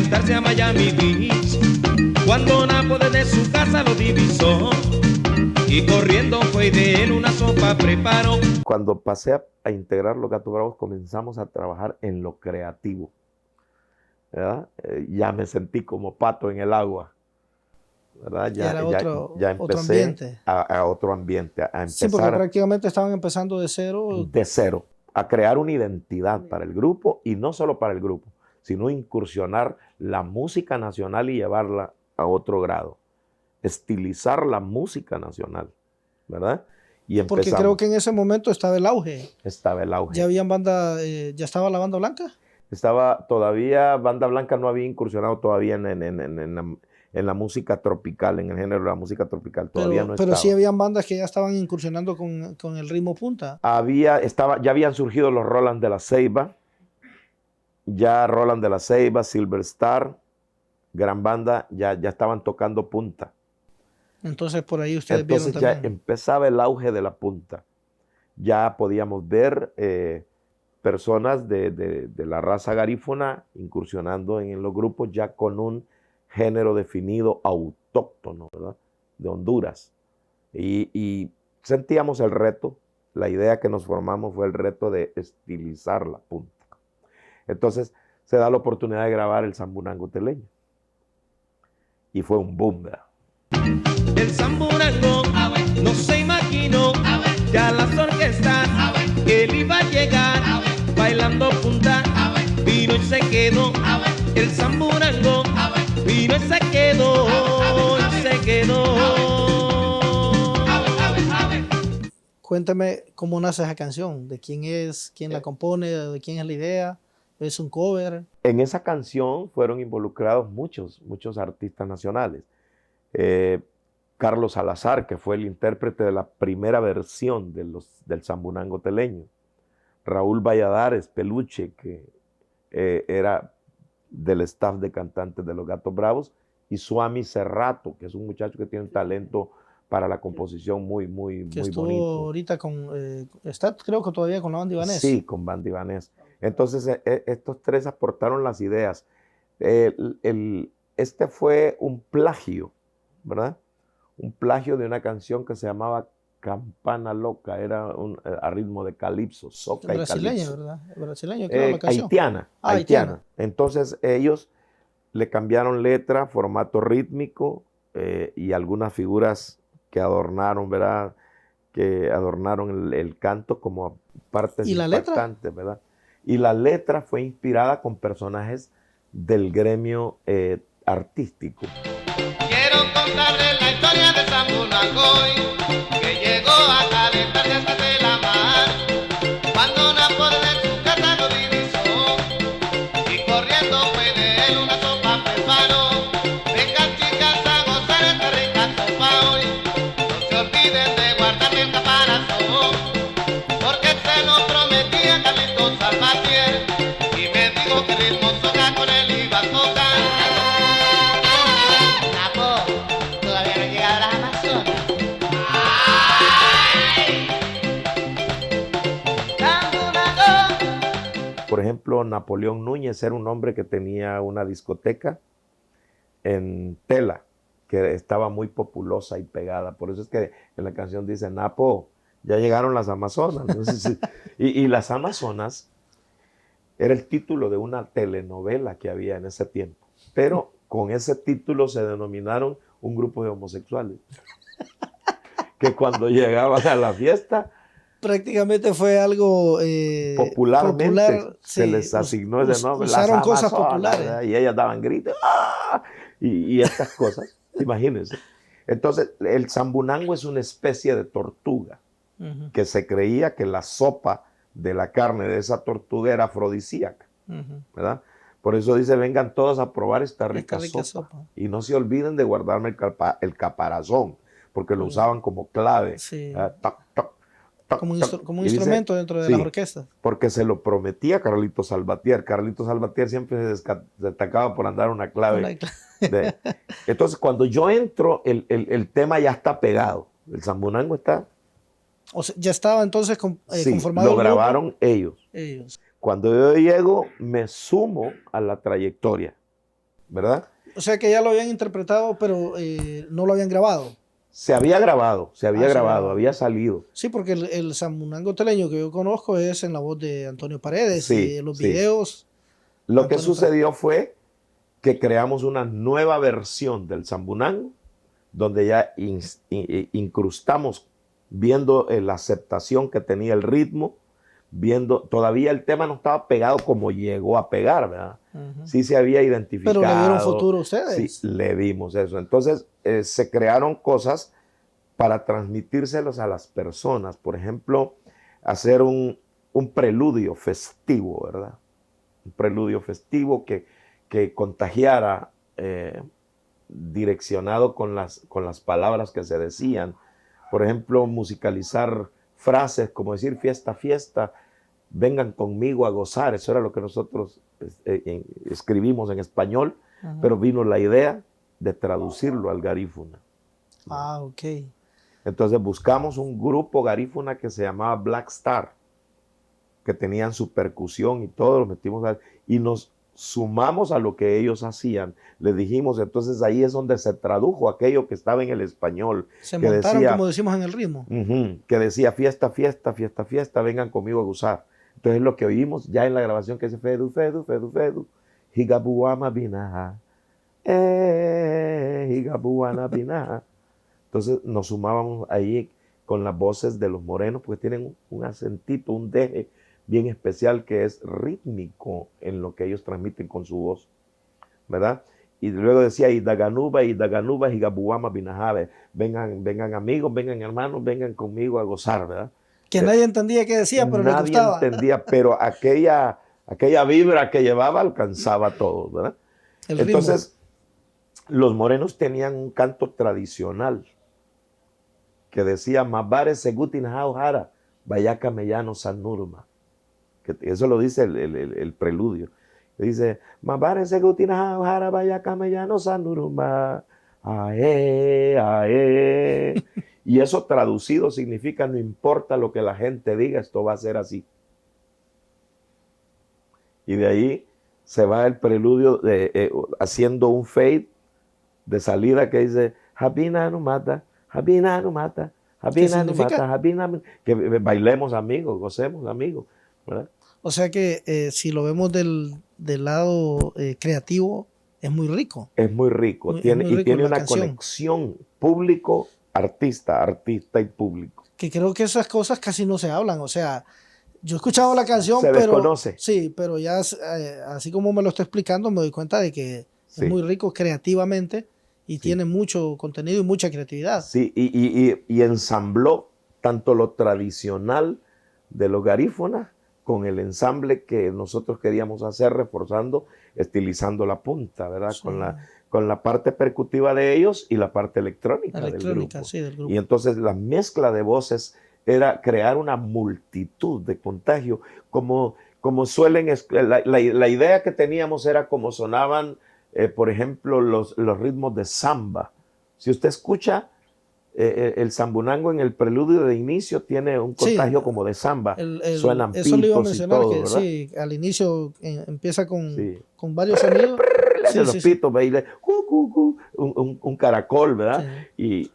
calentarse a Miami Beach. Cuando Napo desde su casa lo divisó y corriendo fue y de él una sopa preparó. Cuando pasé a integrar los Gatos Bravos, comenzamos a trabajar en lo creativo, ¿verdad? Ya me sentí como pato en el agua, ¿verdad? Era otro empecé ambiente. A otro ambiente, a empezar. Sí, porque prácticamente estaban empezando de cero. De cero, a crear una identidad para el grupo, y no solo para el grupo, sino incursionar la música nacional y llevarla a otro grado. Estilizar la música nacional, ¿verdad? Y empezamos. Porque creo que en ese momento estaba el auge. Estaba el auge. Ya habían banda, ya estaba la Banda Blanca. Estaba todavía, Banda Blanca no había incursionado todavía en la música tropical, en el género de la música tropical, todavía no estaba. Pero sí habían bandas que ya estaban incursionando con el ritmo punta. Ya habían surgido los Roland de la Ceiba, Roland de la Ceiba, Silver Star, gran banda, ya estaban tocando punta. Entonces por ahí ustedes vieron Entonces ya también. empezaba el auge de la punta. Ya podíamos ver personas de la raza garífuna incursionando en los grupos ya con un género definido autóctono, ¿verdad? De Honduras. Y sentíamos el reto, la idea que nos formamos fue el reto de estilizar la punta. Entonces se da la oportunidad de grabar el Zambunango Teleño. Y fue un boom, ¿verdad? El Zambunango no se imaginó ya las orquestas que él iba a llegar bailando punta, vino y se quedó. El Zambunango vino y se quedó, y se quedó. Cuéntame cómo nace esa canción, de quién es, quién la compone, de quién es la idea, es un cover. En esa canción fueron involucrados muchos artistas nacionales. Carlos Salazar, que fue el intérprete de la primera versión del Zambunango Teleño. Raúl Valladares, Peluche, que era del staff de cantantes de los Gatos Bravos, y Suami Cerrato, que es un muchacho que tiene un talento para la composición muy Que estuvo bonito. ahorita está creo que todavía con la Banda Ibanez. Sí, con Banda Ibanez. Entonces estos tres aportaron las ideas. Este fue un plagio, ¿verdad? Un plagio de una canción que se llamaba Campana Loca, era a ritmo de calipso, soca y brasileña, calipso. ¿verdad? Brasileña, creo la canción. Haitiana. Haitiana. Entonces ellos le cambiaron letra, formato rítmico y algunas figuras que adornaron, ¿verdad? Que adornaron el canto como partes ¿Y la impactantes, ¿verdad? Y la letra fue inspirada con personajes del gremio artístico. Quiero contarles la historia de Zambunango, que llegó a calentarse hasta de la mar. Cuando Napo de su casa lo divisó y corriendo fue de él una sopa preparó. Vengan chicas a gozar esta rica sopa hoy, no se olviden de guardarme el caparazón, porque se lo prometía Carlitos Salvatier y me dijo que ritmo soca con él iba a tocar. Por ejemplo, Napoleón Núñez era un hombre que tenía una discoteca en Tela, que estaba muy populosa y pegada. Por eso es que en la canción dice, Napo, ya llegaron las Amazonas. Entonces, y las Amazonas era el título de una telenovela que había en ese tiempo. Pero con ese título se denominaron un grupo de homosexuales. Que cuando llegaban a la fiesta, prácticamente fue algo popularmente popular, se sí, les asignó ese nombre. Usaron las cosas Amazonas, populares. ¿verdad? Y ellas daban gritos. ¡Ah! Y estas cosas, imagínense. Entonces, el Zambunango es una especie de tortuga, que se creía que la sopa de la carne de esa tortuga era afrodisíaca, ¿verdad? Por eso dice, vengan todos a probar esta rica sopa. Y no se olviden de guardarme el caparazón, porque lo usaban como clave. Sí. Toc, toc, toc, como un toc. instrumento dentro de las orquestas. Porque se lo prometía Carlitos Salvatier. Carlitos Salvatier siempre se destacaba por andar una clave. Entonces, cuando yo entro, el tema ya está pegado. El Zambunango está... O sea, ya estaba entonces conformado. Lo grabaron ellos. Ellos. Cuando yo llego, me sumo a la trayectoria. ¿verdad? O sea que ya lo habían interpretado, pero no lo habían grabado. Se había grabado, grabado. había salido. Sí, porque el Zamboonango teleño que yo conozco es en la voz de Antonio Paredes Sí, y en los sí. videos. Lo que Antonio sucedió fue que creamos una nueva versión del Zamboonango, donde ya incrustamos, viendo la aceptación que tenía el ritmo, viendo, todavía el tema no estaba pegado como llegó a pegar, ¿verdad? Ujú. Sí se había identificado. Pero le dieron futuro a ustedes. Sí, le dimos eso. Entonces se crearon cosas para transmitírselos a las personas. Por ejemplo, hacer un preludio festivo, ¿verdad? Un preludio festivo que contagiara, direccionado con las palabras que se decían. Por ejemplo, musicalizar frases como decir fiesta, fiesta, vengan conmigo a gozar. Eso era lo que nosotros escribimos en español, Ujú. pero vino la idea de traducirlo al garífuna. Ah, ok. Entonces buscamos un grupo garífuna que se llamaba Black Star, que tenían su percusión y todo, lo metimos y nos sumamos a lo que ellos hacían. Les dijimos, entonces ahí es donde se tradujo aquello que estaba en el español. Se que montaron, decía, como decimos, en el ritmo. que decía fiesta, fiesta, fiesta, fiesta, vengan conmigo a gozar. Entonces lo que oímos ya en la grabación que dice Fedu, Fedu, Fedu, Fedu, Higabuama Binaja, Higabuana Binaja. Entonces nos sumábamos ahí con las voces de los morenos, porque tienen un acentito, un deje bien especial que es rítmico en lo que ellos transmiten con su voz, ¿verdad? Y luego decía, Idaganuba, Higabuama Binajabe, vengan amigos, vengan hermanos, vengan conmigo a gozar, ¿verdad? Que nadie entendía qué decía, pero le Nadie gustaba. entendía, pero aquella vibra que llevaba alcanzaba a todos, ¿verdad? El ritmo. Entonces, los morenos tenían un canto tradicional que decía, Mabare Segutin Jara, Vayaca Mellano Sanurma. Eso lo dice el preludio. Dice, Mabare Segutin Jara, Vayaca Mellano Sanurma. Ae, ae. Y eso traducido significa, no importa lo que la gente diga, esto va a ser así. Y de ahí se va el preludio haciendo un fade de salida que dice, Habina no mata, Habina no mata, Habina no mata, Habina, que bailemos amigos, gocemos amigos, ¿verdad? O sea que si lo vemos del lado creativo, es muy rico. Es muy rico, Muy tiene rico la una canción. conexión público-artista, artista y público. Que creo que esas cosas casi no se hablan. O sea, yo he escuchado la canción, Se pero desconoce. sí, pero ya así como me lo estoy explicando, me doy cuenta de que Sí. es muy rico creativamente y tiene mucho contenido y mucha creatividad. Sí, y ensambló tanto lo tradicional de los garífonas con el ensamble que nosotros queríamos hacer, reforzando, estilizando la punta, ¿verdad? Sí. Con la parte percutiva de ellos y la parte electrónica, del grupo. Sí, del grupo. Y entonces la mezcla de voces era crear una multitud de contagio, como suelen, la idea que teníamos era como sonaban, por ejemplo, los ritmos de samba. Si usted escucha el Zamboonango en el preludio de inicio tiene un contagio como de samba, suenan eso le iba a pitos y mencionar, todo, que ¿verdad? sí, al inicio empieza con varios Sí. sonidos. De los pitos, baile, un caracol, ¿verdad? Sí. Y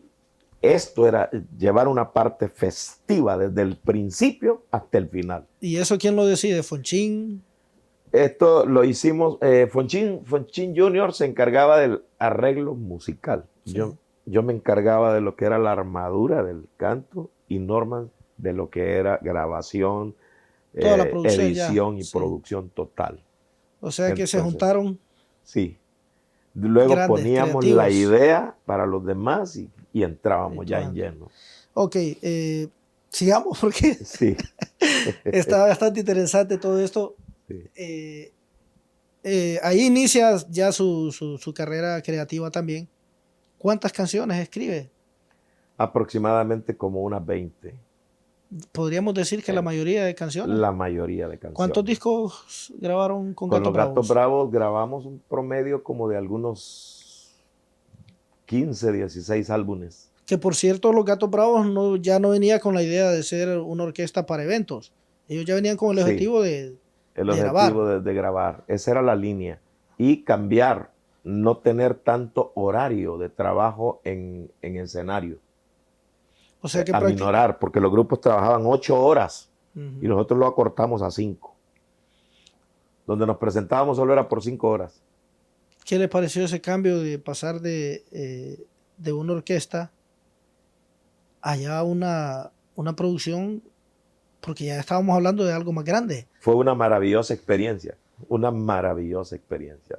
esto era llevar una parte festiva desde el principio hasta el final. ¿Y eso quién lo decide? ¿Fonchín? Esto lo hicimos, Fonchín Jr. se encargaba del arreglo musical. Sí. Yo me encargaba de lo que era la armadura del canto y Norman de lo que era grabación, toda la producción, edición ya. y Sí. producción total. O sea que se Entonces, juntaron. Sí. Luego Grandes, poníamos creativos. la idea para los demás y entrábamos ya en lleno. Ok, sigamos porque Sí. está bastante interesante todo esto. Sí. Ahí inicia ya su carrera creativa también. ¿Cuántas canciones escribe? Aproximadamente como unas 20. Podríamos decir que la mayoría de canciones. La mayoría de canciones. ¿Cuántos discos grabaron con Con Gatos los Bravos? Gatos Bravos grabamos un promedio como de algunos 15, 16 álbumes. Que por cierto, los Gatos Bravos ya no venía con la idea de ser una orquesta para eventos. Ellos ya venían con el objetivo de El objetivo grabar. de grabar. Esa era la línea. Y cambiar no tener tanto horario de trabajo en escenario. O sea que Aminorar, porque los grupos trabajaban 8 horas Ujú. y nosotros lo acortamos a 5. Donde nos presentábamos solo era por 5 horas. ¿Qué le pareció ese cambio de pasar de una orquesta allá a una producción? Porque ya estábamos hablando de algo más grande. Fue una maravillosa experiencia,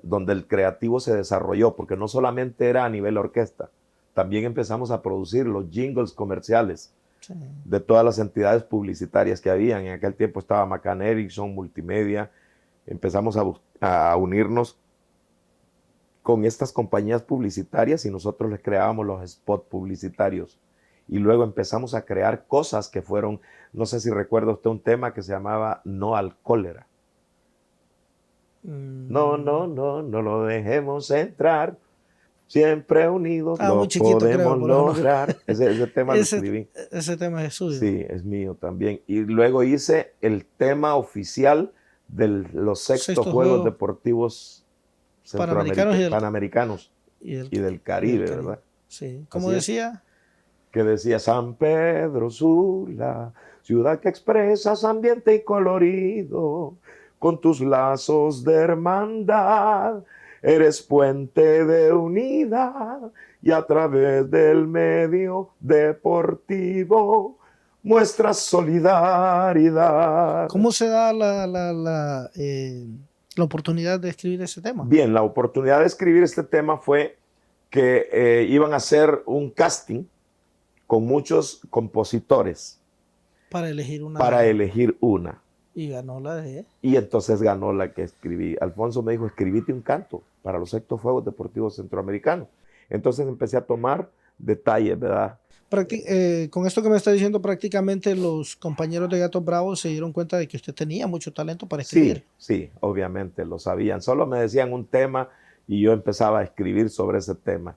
donde el creativo se desarrolló, porque no solamente era a nivel orquesta, también empezamos a producir los jingles comerciales Sí. de todas las entidades publicitarias que habían. En aquel tiempo estaba McCann Erickson, Multimedia. Empezamos a unirnos con estas compañías publicitarias y nosotros les creábamos los spots publicitarios. Y luego empezamos a crear cosas que fueron, no sé si recuerda usted un tema que se llamaba No al cólera. No lo dejemos entrar. Siempre unidos lo muy chiquito, podemos creo, por eso no. lograr. Ese tema lo escribí. Ese tema es suyo. Sí, es mío también. Y luego hice el tema oficial de los sextos Juegos Deportivos Panamericanos y del Caribe, ¿verdad? Sí. ¿Cómo Así decía? Que decía San Pedro Sula, ciudad que expresas ambiente y colorido, con tus lazos de hermandad, eres puente de unidad y a través del medio deportivo muestras solidaridad. ¿Cómo se da la oportunidad de escribir ese tema? Bien, la oportunidad de escribir este tema fue que iban a hacer un casting con muchos compositores para elegir una. Y ganó la de... Y entonces ganó la que escribí. Alfonso me dijo, escribite un canto para los sextos Juegos Deportivos Centroamericanos. Entonces empecé a tomar detalles, ¿verdad? Con esto que me está diciendo, prácticamente los compañeros de Gatos Bravos se dieron cuenta de que usted tenía mucho talento para escribir. Sí, obviamente lo sabían. Solo me decían un tema y yo empezaba a escribir sobre ese tema.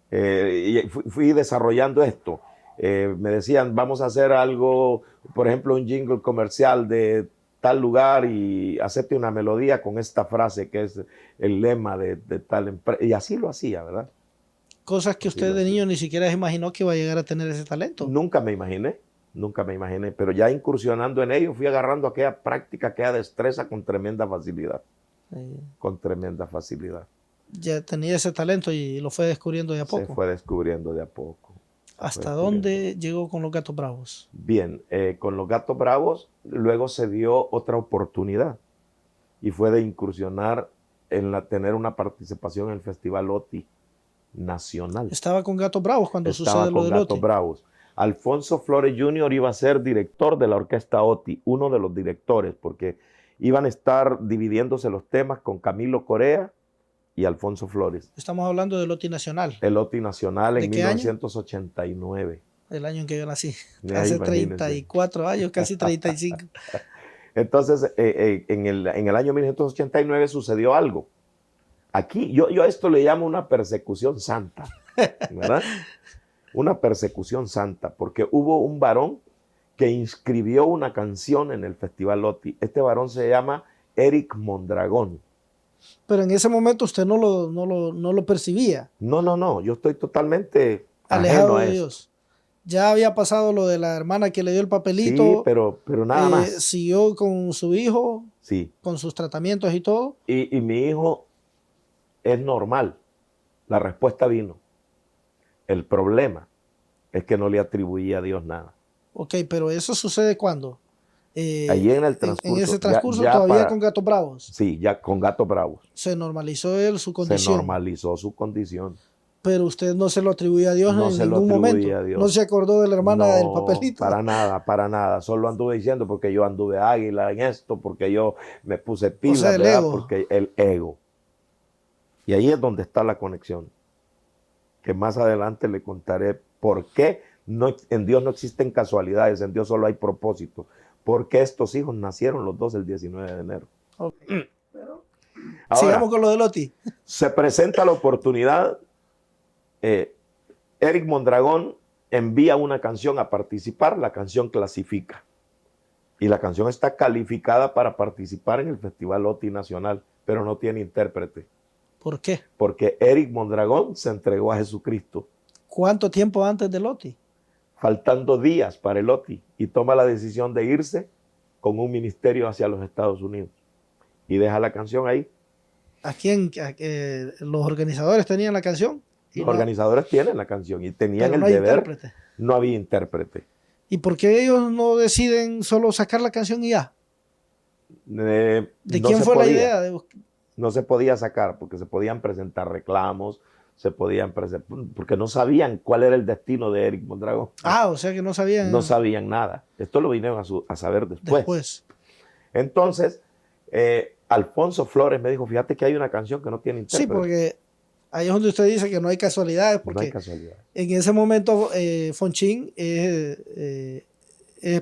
Y fui desarrollando esto. Me decían, vamos a hacer algo, por ejemplo, un jingle comercial de tal lugar y hacerte una melodía con esta frase que es el lema de tal empresa. Y así lo hacía, ¿verdad? Cosas que usted de niño ni siquiera se imaginó que iba a llegar a tener ese talento. Nunca me imaginé, pero ya incursionando en ello fui agarrando aquella práctica, aquella destreza con tremenda facilidad. Sí. Con tremenda facilidad. Ya tenía ese talento y lo fue descubriendo de a poco. Se fue descubriendo de a poco. ¿Hasta dónde llegó con los Gatos Bravos? Bien, con los Gatos Bravos luego se dio otra oportunidad y fue de incursionar en tener una participación en el Festival OTI Nacional. Estaba con Gatos Bravos cuando sucede lo del Gatos OTI. Bravos. Alfonso Flores Jr. iba a ser director de la orquesta OTI, uno de los directores, porque iban a estar dividiéndose los temas con Camilo Corea y Alfonso Flores. Estamos hablando del OTI Nacional. El OTI Nacional en ¿De qué 1989. Año? El año en que yo nací. Ya, hace imagínense. 34 años, casi 35. Entonces, en el año 1989 sucedió algo. Aquí, yo a esto le llamo una persecución santa, ¿verdad? Una persecución santa, porque hubo un varón que inscribió una canción en el Festival OTI. Este varón se llama Eric Mondragón. Pero en ese momento usted no lo percibía. No, yo estoy totalmente alejado ajeno a de eso. Dios. Ya había pasado lo de la hermana que le dio el papelito. Sí, pero nada más. Siguió con su hijo, Sí. con sus tratamientos y todo. Y mi hijo es normal. La respuesta vino. El problema es que no le atribuía a Dios nada. Ok, pero eso sucede ¿cuándo? Allí en el transcurso. En ese transcurso todavía con Gatos Bravos. Sí, ya con Gatos Bravos. Se normalizó él su condición. Se normalizó su condición. Pero usted no se lo atribuye a Dios en ningún momento. A Dios. No se acordó de la hermana del papelito. Para nada. Solo anduve diciendo porque yo anduve águila en esto, porque yo me puse pilas, o sea, ¿verdad? Ego. Porque el ego. Y ahí es donde está la conexión. Que más adelante le contaré por qué en Dios no existen casualidades, en Dios solo hay propósito. Porque estos hijos nacieron los dos el 19 de enero. Okay. Ahora, sigamos con lo de Loti. Se presenta la oportunidad. Eric Mondragón envía una canción a participar, la canción clasifica. Y la canción está calificada para participar en el Festival OTI Nacional, pero no tiene intérprete. ¿Por qué? Porque Eric Mondragón se entregó a Jesucristo, ¿Cuánto tiempo antes del Oti? faltando días para el Oti, y toma la decisión de irse con un ministerio hacia los Estados Unidos. Y deja la canción ahí. Los organizadores tenían la canción. Los organizadores tienen la canción y tenían pero el no hay deber. intérprete. No había intérprete. ¿Y por qué ellos no deciden solo sacar la canción y ya? ¿De No quién se fue la podía. idea? No se podía sacar porque se podían presentar reclamos, porque no sabían cuál era el destino de Eric Mondragón. O sea que no sabían. No sabían nada. Esto lo vinieron a saber después. Entonces, Alfonso Flores me dijo, fíjate que hay una canción que no tiene intérprete. Sí, porque ahí es donde usted dice que no hay casualidades, porque no hay casualidades. En ese momento Fonchín es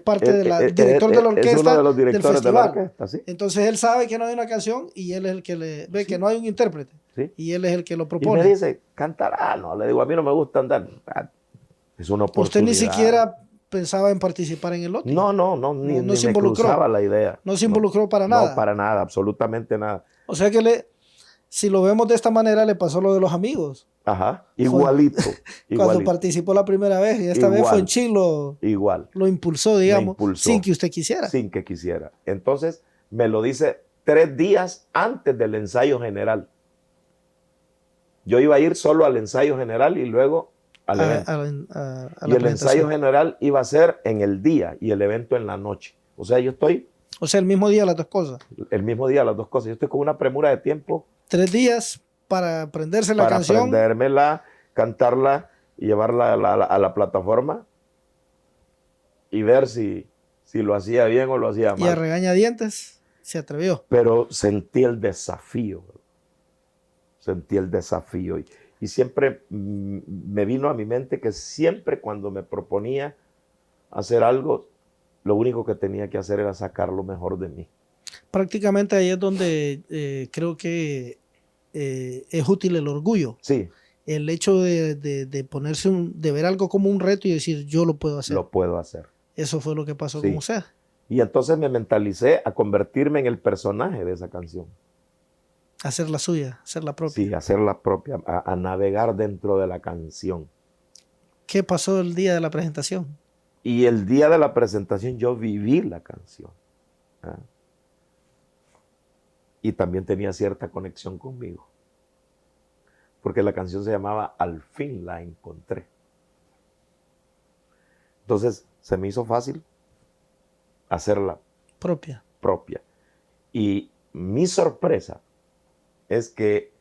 parte del director de la orquesta. Es uno de los directores de la orquesta, ¿sí? Entonces él sabe que no hay una canción y él es el que le ve que no hay un intérprete. ¿Sí? Y él es el que lo propone. Y me dice, cantará. No, le digo, a mí no me gusta andar. Es una oportunidad. Usted ni siquiera pensaba en participar en el Oti. No, ni se me cruzaba la idea. No se involucró para nada. No, para nada, absolutamente nada. O sea que si lo vemos de esta manera, le pasó lo de los amigos. Ajá, igualito. Cuando participó la primera vez, y esta vez Fonchín lo impulsó, digamos, sin que usted quisiera. Sin que quisiera. Entonces, me lo dice 3 días antes del ensayo general. Yo iba a ir solo al ensayo general y luego al evento. Y el ensayo general iba a ser en el día y el evento en la noche. O sea, yo estoy... O sea, el mismo día las dos cosas. El mismo día las dos cosas. Yo estoy con una premura de tiempo. 3 días para aprenderse la canción. Para aprendérmela, cantarla y llevarla a la plataforma y ver si lo hacía bien o lo hacía mal. Y a regañadientes se atrevió. Pero sentí el desafío. Sentí el desafío. Y siempre me vino a mi mente que siempre cuando me proponía hacer algo, lo único que tenía que hacer era sacar lo mejor de mí. Prácticamente ahí es donde creo que es útil el orgullo. Sí. El hecho de ponerse de ver algo como un reto y decir, yo lo puedo hacer. Lo puedo hacer. Eso fue lo que pasó con usted. Y entonces me mentalicé a convertirme en el personaje de esa canción. Hacer la suya, hacer la propia. Sí, hacer la propia, a navegar dentro de la canción. ¿Qué pasó el día de la presentación? Y el día de la presentación yo viví la canción. Y también tenía cierta conexión conmigo. Porque la canción se llamaba Al fin la encontré. Entonces se me hizo fácil hacerla propia. Y mi sorpresa es que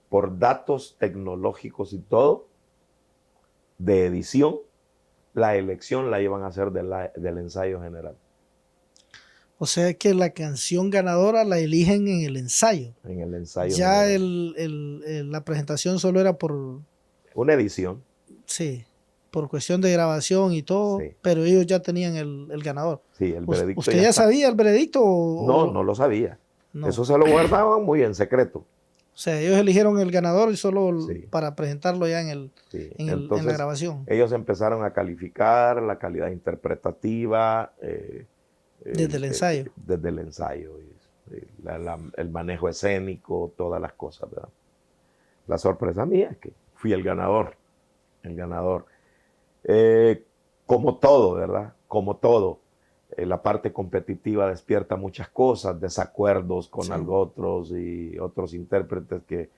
por datos tecnológicos y todo, de edición, la elección la iban a hacer del ensayo general. O sea que la canción ganadora la eligen en el ensayo. En el ensayo ya general. La presentación solo era por... Una edición. Sí, por cuestión de grabación y todo, sí. Pero ellos ya tenían el ganador. Sí, el veredicto. ¿Usted ya sabía el veredicto? No lo sabía. No. Eso se lo guardaban muy en secreto. O sea, ellos eligieron el ganador y solo para presentarlo ya en la grabación. Ellos empezaron a calificar la calidad interpretativa. Desde el ensayo. Desde el ensayo. El manejo escénico, todas las cosas, ¿verdad? La sorpresa mía es que fui el ganador. Como todo, ¿verdad? Como todo. La parte competitiva despierta muchas cosas, desacuerdos con otros y otros intérpretes que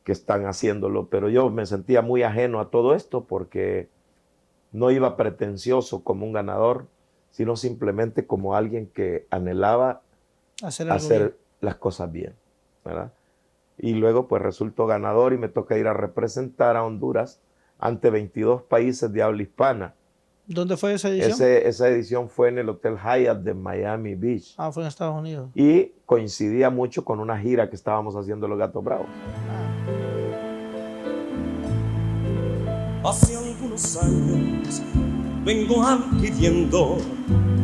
están haciéndolo, pero yo me sentía muy ajeno a todo esto porque no iba pretencioso como un ganador, sino simplemente como alguien que anhelaba hacer las cosas bien, ¿verdad? Y luego pues resultó ganador y me toca ir a representar a Honduras ante 22 países de habla hispana. ¿Dónde fue esa edición? Esa edición fue en el Hotel Hyatt de Miami Beach. Fue en Estados Unidos. Y coincidía mucho con una gira que estábamos haciendo los Gatos Bravos. Hace algunos años vengo adquiriendo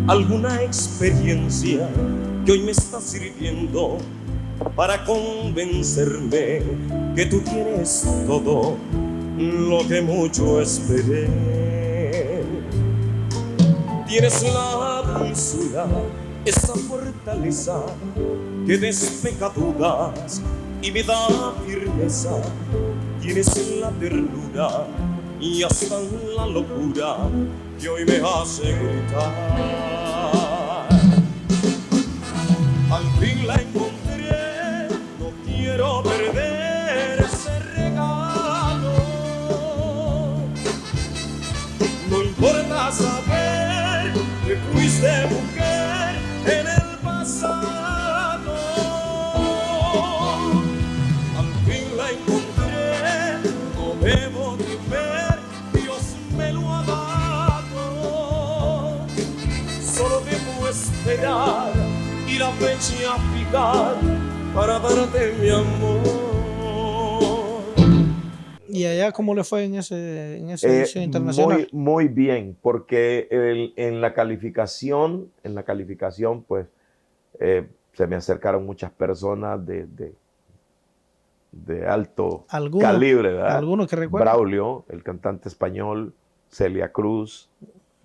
alguna experiencia que hoy me está sirviendo para convencerme que tú tienes todo lo que mucho esperé. Tienes la dulzura, esa fortaleza que despeja dudas y me da firmeza. Tienes la ternura y hasta la locura que hoy me hace gritar. Al fin la encontré, no quiero perder ese regalo. No importa saber que fuiste mujer en el pasado. Al fin la encontré, no debo temer, Dios me lo ha dado. Solo debo esperar y la fecha fijar para darte mi amor. ¿Y allá cómo le fue en esa edición internacional? Muy bien, porque en la calificación, pues se me acercaron muchas personas de alto calibre, ¿verdad? ¿Alguno que recuerda? Braulio, el cantante español, Celia Cruz,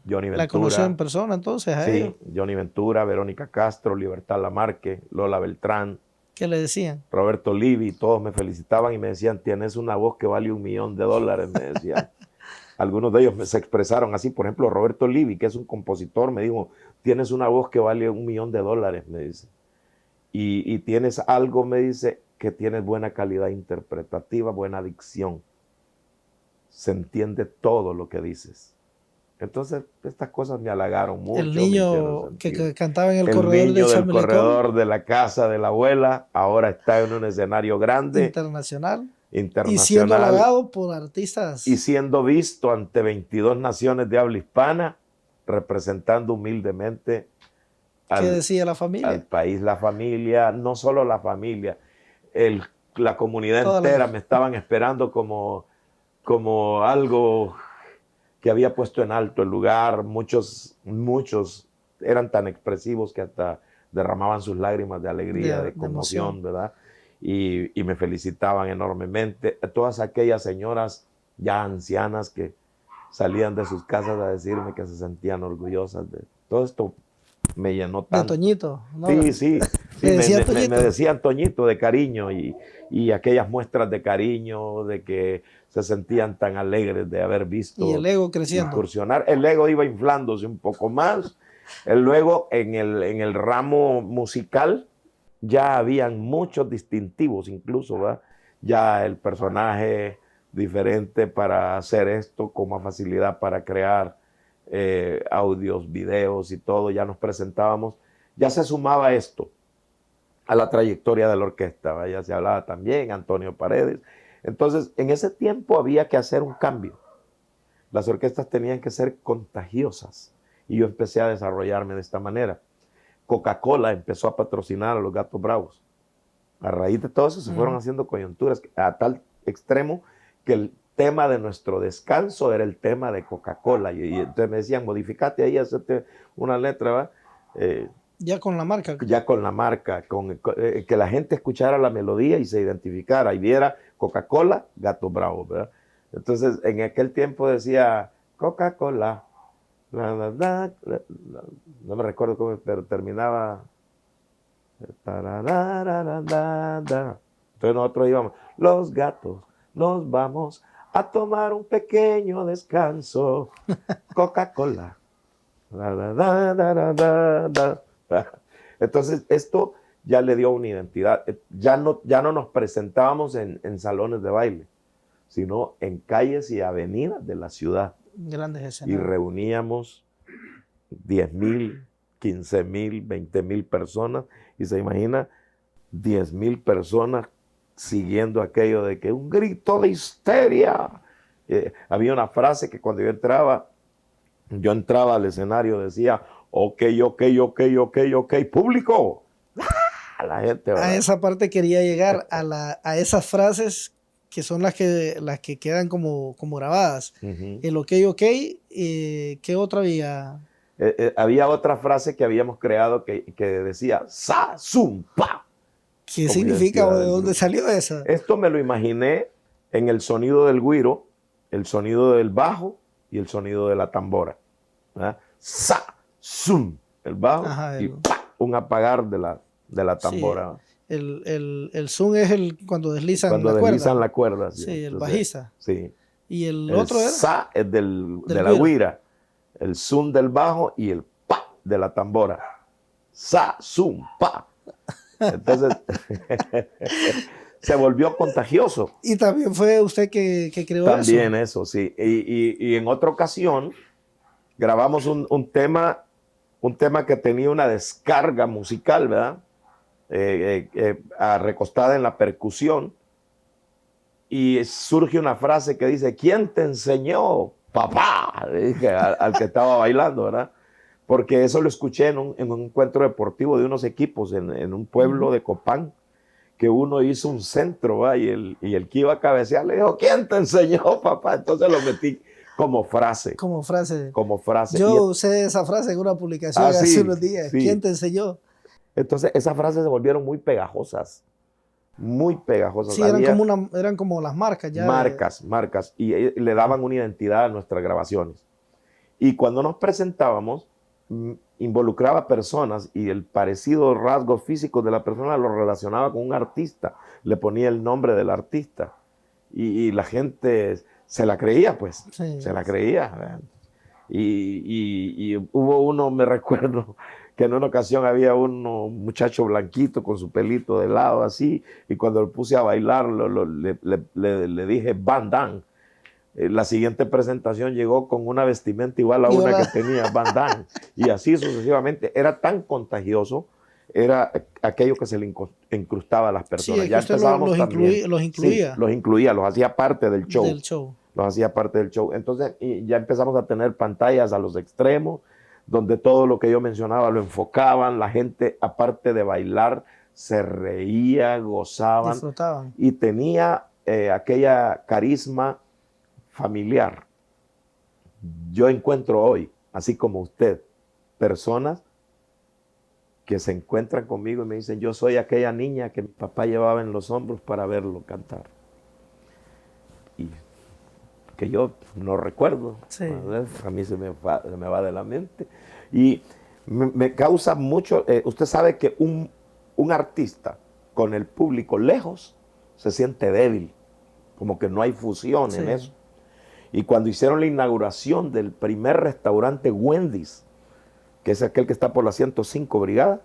Johnny Ventura. ¿La conoció en persona entonces a Sí, ellos? Johnny Ventura, Verónica Castro, Libertad Lamarque, Lola Beltrán, ¿Qué le decían? Roberto Livi, todos me felicitaban y me decían, tienes una voz que vale $1 millón, me decían. Algunos de ellos se expresaron así, por ejemplo, Roberto Livi, que es un compositor, me dijo, tienes una voz que vale $1 millón, me dice. Y tienes algo, me dice, que tienes buena calidad interpretativa, buena dicción. Se entiende todo lo que dices. Entonces, estas cosas me halagaron mucho. El niño que cantaba en el corredor niño de del Chamilecón, corredor de la casa de la abuela, ahora está en un escenario grande, internacional, internacional, y siendo halagado por artistas. y siendo visto ante 22 naciones de habla hispana, representando humildemente ¿Qué decía la familia? al país, la familia, no solo la familia, la comunidad Toda entera me estaban esperando como algo que había puesto en alto el lugar. Muchos eran tan expresivos que hasta derramaban sus lágrimas de alegría, de conmoción, emoción, ¿verdad? Y me felicitaban enormemente. Todas aquellas señoras ya ancianas que salían de sus casas a decirme que se sentían orgullosas de todo esto. Me llenó tanto. De Toñito, ¿no? Sí, me decían Toñito de cariño y aquellas muestras de cariño, de que se sentían tan alegres de haber visto. Y el ego creciendo. Incursionar. El ego iba inflándose un poco más. Luego en el ramo musical ya habían muchos distintivos incluso, ¿verdad? Ya el personaje diferente para hacer esto, con más facilidad para crear audios, videos y todo, ya nos presentábamos, ya se sumaba esto a la trayectoria de la orquesta, ¿verdad? Ya se hablaba también Antonio Paredes. Entonces, en ese tiempo había que hacer un cambio. Las orquestas tenían que ser contagiosas y yo empecé a desarrollarme de esta manera. Coca-Cola empezó a patrocinar a los Gatos Bravos. A raíz de todo eso se fueron haciendo coyunturas a tal extremo que el tema de nuestro descanso era el tema de Coca-Cola. Y entonces me decían, modificate ahí, hacete una letra, ¿va? Ya con la marca. Ya con la marca, que la gente escuchara la melodía y se identificara y viera Coca-Cola, Gatos Bravos, ¿verdad? Entonces, en aquel tiempo decía Coca-Cola, no me recuerdo cómo, pero terminaba. Entonces nosotros íbamos, los gatos, nos vamos a tomar un pequeño descanso. Coca-Cola. Entonces esto ya le dio una identidad. Ya no nos presentábamos en salones de baile, sino en calles y avenidas de la ciudad. Grandes Y escenarios. reuníamos 10,000, 15,000, 20,000 personas. Y se imagina 10,000 personas siguiendo aquello de que un grito de histeria. Había una frase que cuando yo entraba al escenario, decía, ok, público. La gente, ¿verdad? A esa parte quería llegar, a esas frases que son las que quedan como grabadas. El ok, ¿qué otra había? Había otra frase que habíamos creado que decía, sa, zum, pa. ¿Qué significa o de dónde salió esa? Esto me lo imaginé en el sonido del güiro, el sonido del bajo y el sonido de la tambora. ¿Verdad? Sa, zum, el bajo. Ajá, y pa, un apagar de la tambora. El zoom es cuando deslizan Cuando la deslizan cuerda. la cuerda. Sí, el Entonces, bajista. Sí. Y el El otro era sa es de la güiro. güira, el zoom del bajo y el pa de la tambora. Sa, zoom, pa. Entonces, se volvió contagioso. Y también fue usted que creó También eso. eso, sí. Y en otra ocasión grabamos un tema que tenía una descarga musical, ¿verdad? Recostada en la percusión. Y surge una frase que dice, ¿quién te enseñó? Papá, le dije al que estaba bailando, ¿verdad? Porque eso lo escuché en un encuentro deportivo de unos equipos en un pueblo de Copán, que uno hizo un centro, ¿va? Y el que iba a cabecear le dijo, ¿quién te enseñó, papá? Entonces lo metí como frase. Como frase. Como frase. Yo usé esa frase en una publicación hace sí, unos días. sí. ¿Quién te enseñó? Entonces esas frases se volvieron muy pegajosas. Muy pegajosas. Sí, eran como las marcas ya. Marcas. Y le daban una identidad a nuestras grabaciones. Y cuando nos presentábamos, involucraba personas y el parecido rasgo físico de la persona lo relacionaba con un artista. Le ponía el nombre del artista. Y la gente se la creía, pues. Sí. Se la creía. Y hubo uno, me recuerdo, que en una ocasión había un muchacho blanquito con su pelito de lado así, y cuando lo puse a bailar le dije Van Damme. La siguiente presentación llegó con una vestimenta igual a una que tenía Van Damme, y así sucesivamente. Era tan contagioso, era aquello que se le incrustaba a las personas. Sí, ya usted empezábamos los incluía. Sí, los incluía, los hacía parte del show. Del show. Los hacía parte del show. Entonces ya empezamos a tener pantallas a los extremos, donde todo lo que yo mencionaba lo enfocaban, la gente, aparte de bailar, se reía, gozaban. Disfrutaban. Y tenía aquella carisma familiar. Yo encuentro hoy, así como usted, personas que se encuentran conmigo y me dicen, yo soy aquella niña que mi papá llevaba en los hombros para verlo cantar. Y que yo no recuerdo. Sí. A mí se me va de la mente. Y me causa mucho, usted sabe que un artista con el público lejos se siente débil, como que no hay fusión en eso. Y cuando hicieron la inauguración del primer restaurante Wendy's, que es aquel que está por la 105 Brigada,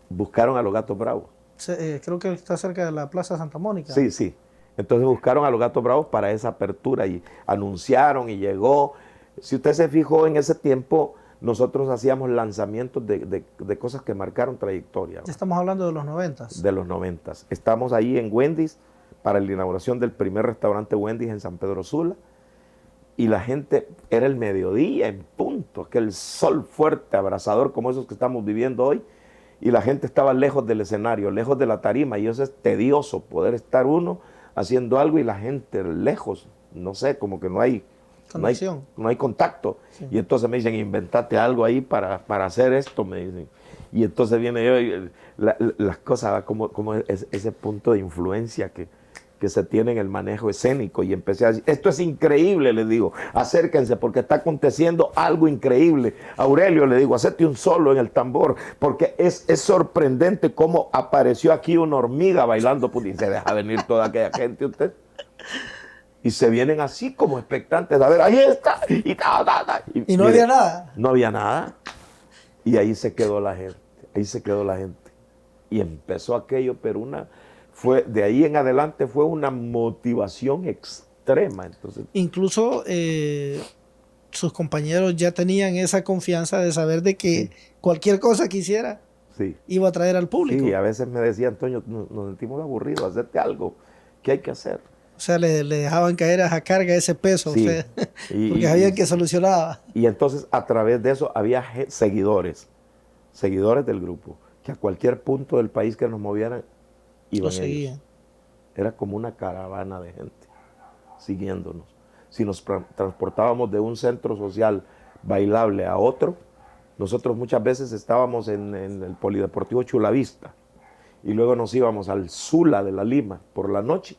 buscaron a los Gatos Bravos. Creo que está cerca de la Plaza Santa Mónica. Sí, sí. Entonces buscaron a los Gatos Bravos para esa apertura y anunciaron y llegó. Si usted se fijó en ese tiempo, nosotros hacíamos lanzamientos de cosas que marcaron trayectoria. Ya estamos hablando de los 90s. De los 90s. Estamos ahí en Wendy's para la inauguración del primer restaurante Wendy's en San Pedro Sula. Y la gente, era el mediodía en punto, aquel sol fuerte, abrasador como esos que estamos viviendo hoy. Y la gente estaba lejos del escenario, lejos de la tarima. Y eso es tedioso, poder estar uno haciendo algo y la gente lejos, no sé, como que no hay conexión, no hay contacto. Sí. Y entonces me dicen, inventate algo ahí para hacer esto, me dicen. Y entonces viene yo y las cosas, como ese punto de influencia que se tiene en el manejo escénico. Y empecé a decir, esto es increíble, les digo, acérquense porque está aconteciendo algo increíble. Aurelio, le digo, hacete un solo en el tambor, porque es sorprendente cómo apareció aquí una hormiga bailando, y se deja venir toda aquella gente usted. Y se vienen así como expectantes, a ver, ahí está, y no había nada. No había nada. Y ahí se quedó la gente, Y empezó aquello, pero de ahí en adelante fue una motivación extrema. Entonces, incluso sus compañeros ya tenían esa confianza de saber de que cualquier cosa que hiciera iba a atraer al público. Sí, a veces me decía, Antonio, nos sentimos aburridos, hacerte algo, ¿qué hay que hacer? O sea, le dejaban caer a carga ese peso, o sea, porque sabían que solucionaba. Y entonces a través de eso había seguidores del grupo, que a cualquier punto del país que nos movieran, iban ellos. Era como una caravana de gente siguiéndonos. Si nos transportábamos de un centro social bailable a otro, nosotros muchas veces estábamos en el Polideportivo Chulavista y luego nos íbamos al Sula de la Lima por la noche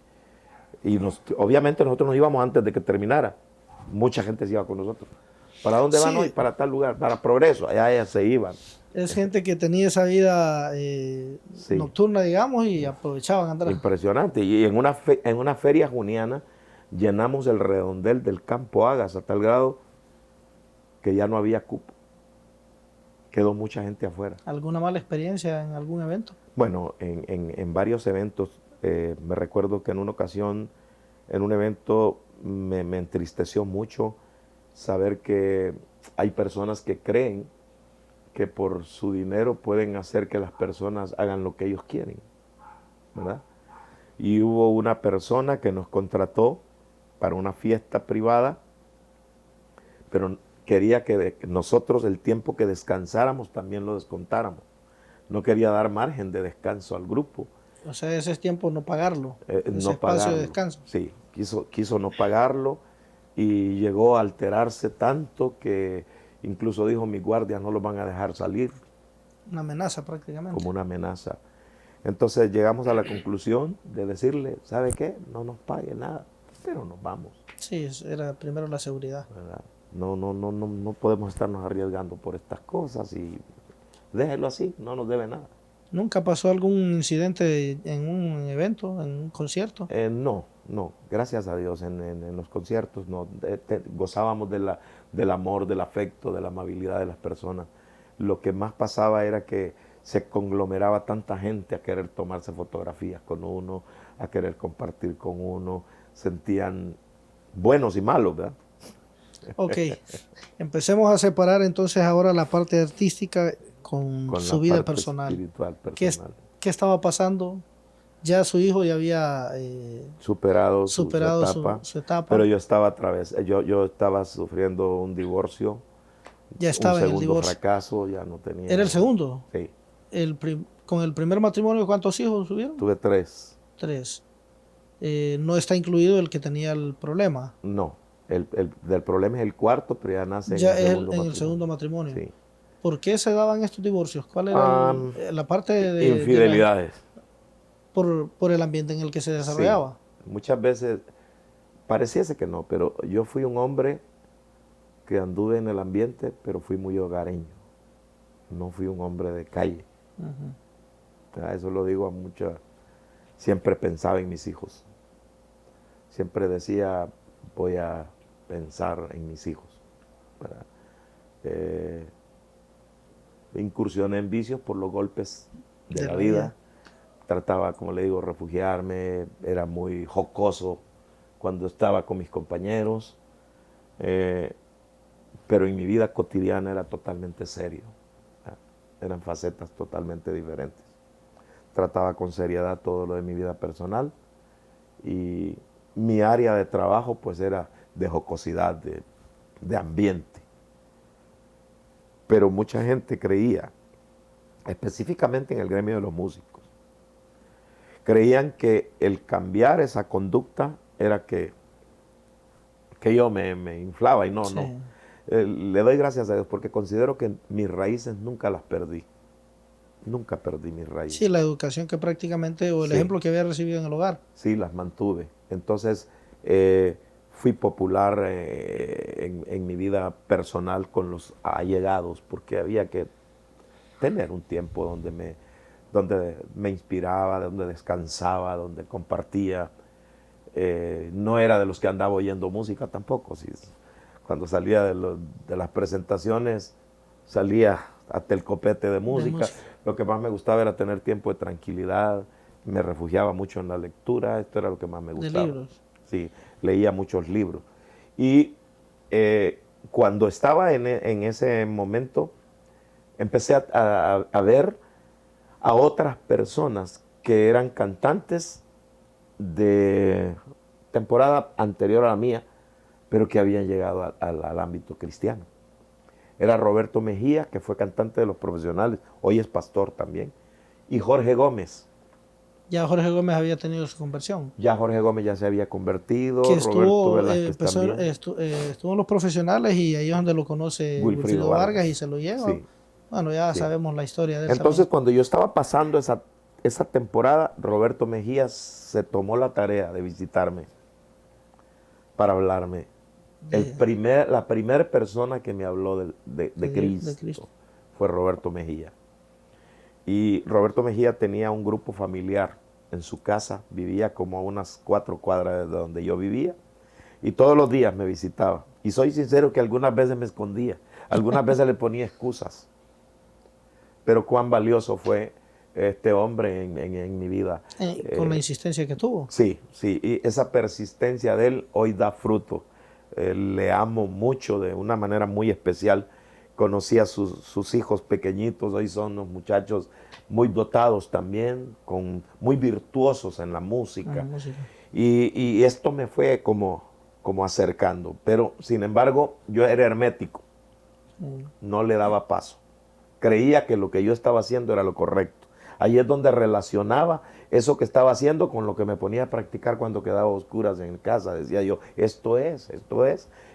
y obviamente nosotros nos íbamos antes de que terminara. Mucha gente se iba con nosotros. ¿Para dónde van hoy? Para tal lugar, para Progreso. Allá se iban. Es gente que tenía esa vida Sí. nocturna, digamos, y aprovechaban andar. Impresionante. Y en una feria juniana llenamos el redondel del Campo Agas a tal grado que ya no había cupo. Quedó mucha gente afuera. ¿Alguna mala experiencia en algún evento? Bueno, en varios eventos, me recuerdo que en una ocasión, en un evento, me entristeció mucho saber que hay personas que creen que por su dinero pueden hacer que las personas hagan lo que ellos quieren, ¿verdad? Y hubo una persona que nos contrató para una fiesta privada, pero quería que nosotros el tiempo que descansáramos también lo descontáramos. No quería dar margen de descanso al grupo. O sea, ese es tiempo no pagarlo, ese No espacio pagarlo. de descanso. Sí, quiso no pagarlo y llegó a alterarse tanto que incluso dijo: mis guardias no los van a dejar salir, Una amenaza prácticamente. como una amenaza. Entonces llegamos a la conclusión de decirle: ¿sabe qué? No nos pague nada, pero nos vamos, Sí, era primero la seguridad. ¿verdad? No podemos estarnos arriesgando por estas cosas y déjelo así, no nos debe nada. ¿Nunca pasó algún incidente en un evento, en un concierto? No, gracias a Dios, en los conciertos no, gozábamos del amor, del afecto, de la amabilidad de las personas. Lo que más pasaba era que se conglomeraba tanta gente a querer tomarse fotografías con uno, a querer compartir con uno, sentían buenos y malos, ¿verdad? Ok, empecemos a separar entonces ahora la parte artística con Con su la vida parte personal. espiritual, ¿Qué, personal. qué estaba pasando? Ya su hijo ya había Superado su superado etapa, su etapa. pero yo estaba yo estaba sufriendo un divorcio, Ya un estaba en el segundo divorcio. fracaso, ya no tenía. ¿Era el segundo? Sí, Con el primer matrimonio, ¿cuántos hijos tuvieron? tuve 3. 3. No está incluido el que tenía el problema. No, el del problema es el cuarto, pero ya nace Ya en es el segundo en el matrimonio. segundo matrimonio. Sí. ¿Por qué se daban estos divorcios? ¿Cuál era la parte de Infidelidades. por el ambiente en el que se desarrollaba? Sí. Muchas veces pareciese que no, pero yo fui un hombre que anduve en el ambiente, pero fui muy hogareño. No fui un hombre de calle. Eso lo digo a muchas. Siempre pensaba en mis hijos. Siempre decía: voy a pensar en mis hijos. Incursioné en vicios por los golpes de la vida. Trataba, como le digo, refugiarme. Era muy jocoso cuando estaba con mis compañeros. Pero en mi vida cotidiana era totalmente serio. Eran facetas totalmente diferentes. Trataba con seriedad todo lo de mi vida personal y mi área de trabajo pues era de jocosidad, de ambiente. Pero mucha gente creía, específicamente en el gremio de los músicos, creían que el cambiar esa conducta era que yo me inflaba y no. Le doy gracias a Dios porque considero que mis raíces nunca las perdí. Nunca perdí mis raíces. Sí, la educación que prácticamente, o el ejemplo que había recibido en el hogar. Sí, las mantuve. Entonces, fui popular en mi vida personal con los allegados porque había que tener un tiempo donde me inspiraba, donde descansaba, donde compartía. No era de los que andaba oyendo música tampoco. Sí. Cuando salía de las presentaciones, salía hasta el copete de música. Lo que más me gustaba era tener tiempo de tranquilidad. Me refugiaba mucho en la lectura. Esto era lo que más me gustaba. ¿De libros? Sí, leía muchos libros. Y cuando estaba en ese momento, empecé a ver a otras personas que eran cantantes de temporada anterior a la mía, pero que habían llegado al ámbito cristiano. Era Roberto Mejía, que fue cantante de Los Profesionales, hoy es pastor también, y Jorge Gómez. Ya Jorge Gómez había tenido su conversión. Ya Jorge Gómez ya se había convertido, Que Roberto Velázquez también. Estuvo en Los Profesionales y ahí es donde lo conoce Wilfrido Vargas y se lo lleva. Sí. Bueno, ya sabemos la historia de él. Entonces, también. cuando yo estaba pasando esa temporada, Roberto Mejía se tomó la tarea de visitarme para hablarme. La primera persona que me habló de Cristo fue Roberto Mejía. Y Roberto Mejía tenía un grupo familiar en su casa, vivía como a unas 4 cuadras de donde yo vivía, y todos los días me visitaba. Y soy sincero que algunas veces me escondía, algunas veces le ponía excusas, pero cuán valioso fue este hombre en mi vida. Con la insistencia que tuvo. Sí, sí, y esa persistencia de él hoy da fruto. Le amo mucho de una manera muy especial. Conocí a sus hijos pequeñitos, hoy son unos muchachos muy dotados también, muy virtuosos en la música. Y esto me fue como acercando, pero sin embargo yo era hermético, no le daba paso. Creía que lo que yo estaba haciendo era lo correcto. Ahí es donde relacionaba eso que estaba haciendo con lo que me ponía a practicar cuando quedaba a oscuras en casa. Decía yo, esto es,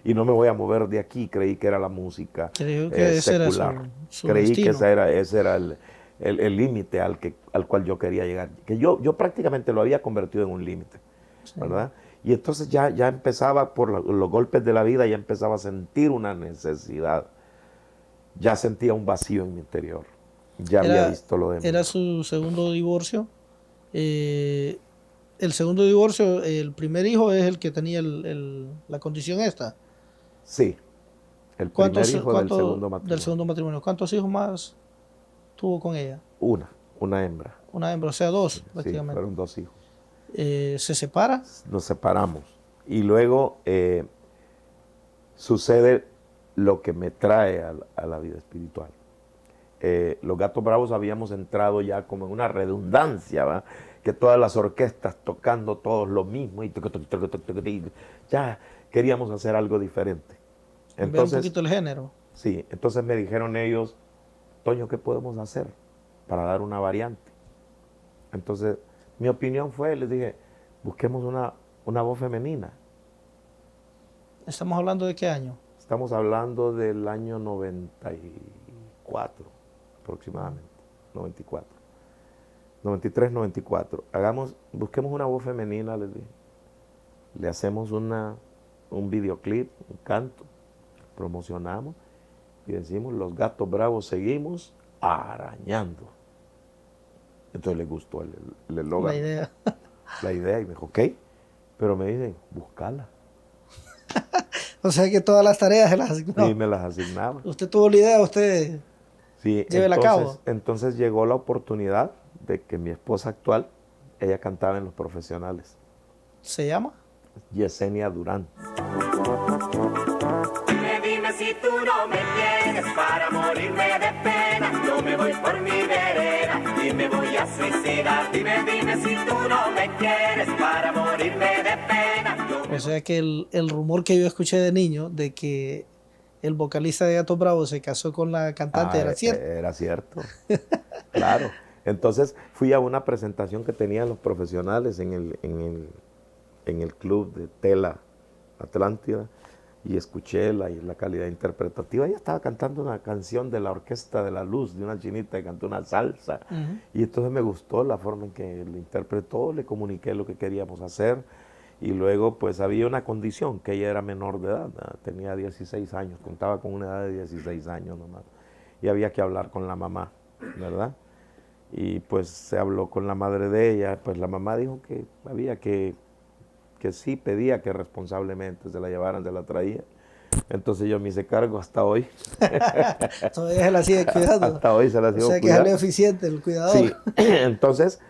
y no me voy a mover de aquí. Creí que era la música secular. Creí destino. que ese era el límite al cual yo quería llegar. Que yo prácticamente lo había convertido en un límite, ¿verdad? Y entonces ya empezaba, por los golpes de la vida, ya empezaba a sentir una necesidad. Ya sentía un vacío en mi interior. Ya había visto lo de mí. Era su segundo divorcio. El segundo divorcio, el primer hijo es el que tenía la condición esta. Sí, el primer hijo del segundo matrimonio. Del segundo matrimonio. ¿Cuántos hijos más tuvo con ella? Una hembra. Una hembra, o sea, 2 Sí, prácticamente. fueron 2 hijos. ¿Se separa? Nos separamos. Y luego sucede lo que me trae a la vida espiritual. Los Gatos Bravos habíamos entrado ya como en una redundancia, ¿va? Que todas las orquestas tocando todos lo mismo y ya queríamos hacer algo diferente. Entonces, un poquito el género. Sí, entonces me dijeron ellos, Toño, ¿qué podemos hacer para dar una variante? Entonces mi opinión fue, les dije, busquemos una voz femenina. ¿Estamos hablando de qué año? Estamos hablando del año 94 aproximadamente, 94. 93, 94. Busquemos una voz femenina, les dije. Le hacemos un videoclip, un canto, promocionamos y decimos, los Gatos Bravos seguimos arañando. Entonces le gustó el eslogan. La idea y me dijo, ok, pero me dicen, búscala. O sea que todas las tareas se las asignó. Sí, me las asignaba. Usted tuvo la idea, usted llévela a cabo. Entonces llegó la oportunidad de que mi esposa actual, ella cantaba en Los Profesionales. ¿Se llama? Yesenia Durán. Dime si tú no me quieres para morirme de pena. Yo me voy por mi vereda y me voy a suicidar. Dime si tú no me quieres para morirme de pena. O sea que el rumor que yo escuché de niño de que el vocalista de Gatos Bravos se casó con la cantante era cierto. Era cierto. Claro. Entonces fui a una presentación que tenían Los Profesionales en el club de Tela Atlántida y escuché la calidad interpretativa. Ella estaba cantando una canción de la Orquesta de la Luz, de una chinita que cantó una salsa. Y entonces me gustó la forma en que lo interpretó, le comuniqué lo que queríamos hacer. Y luego pues había una condición, que ella era menor de edad, ¿no? Tenía 16 años, contaba con una edad de 16 años nomás. Y había que hablar con la mamá, ¿verdad? Y pues se habló con la madre de ella, pues la mamá dijo que había que sí, pedía que responsablemente se la llevaran, se la traían. Entonces yo me hice cargo hasta hoy. Todavía se la sigue cuidando. Hasta hoy se la sigo cuidando. O sea que es eficiente el cuidador. Sí, entonces,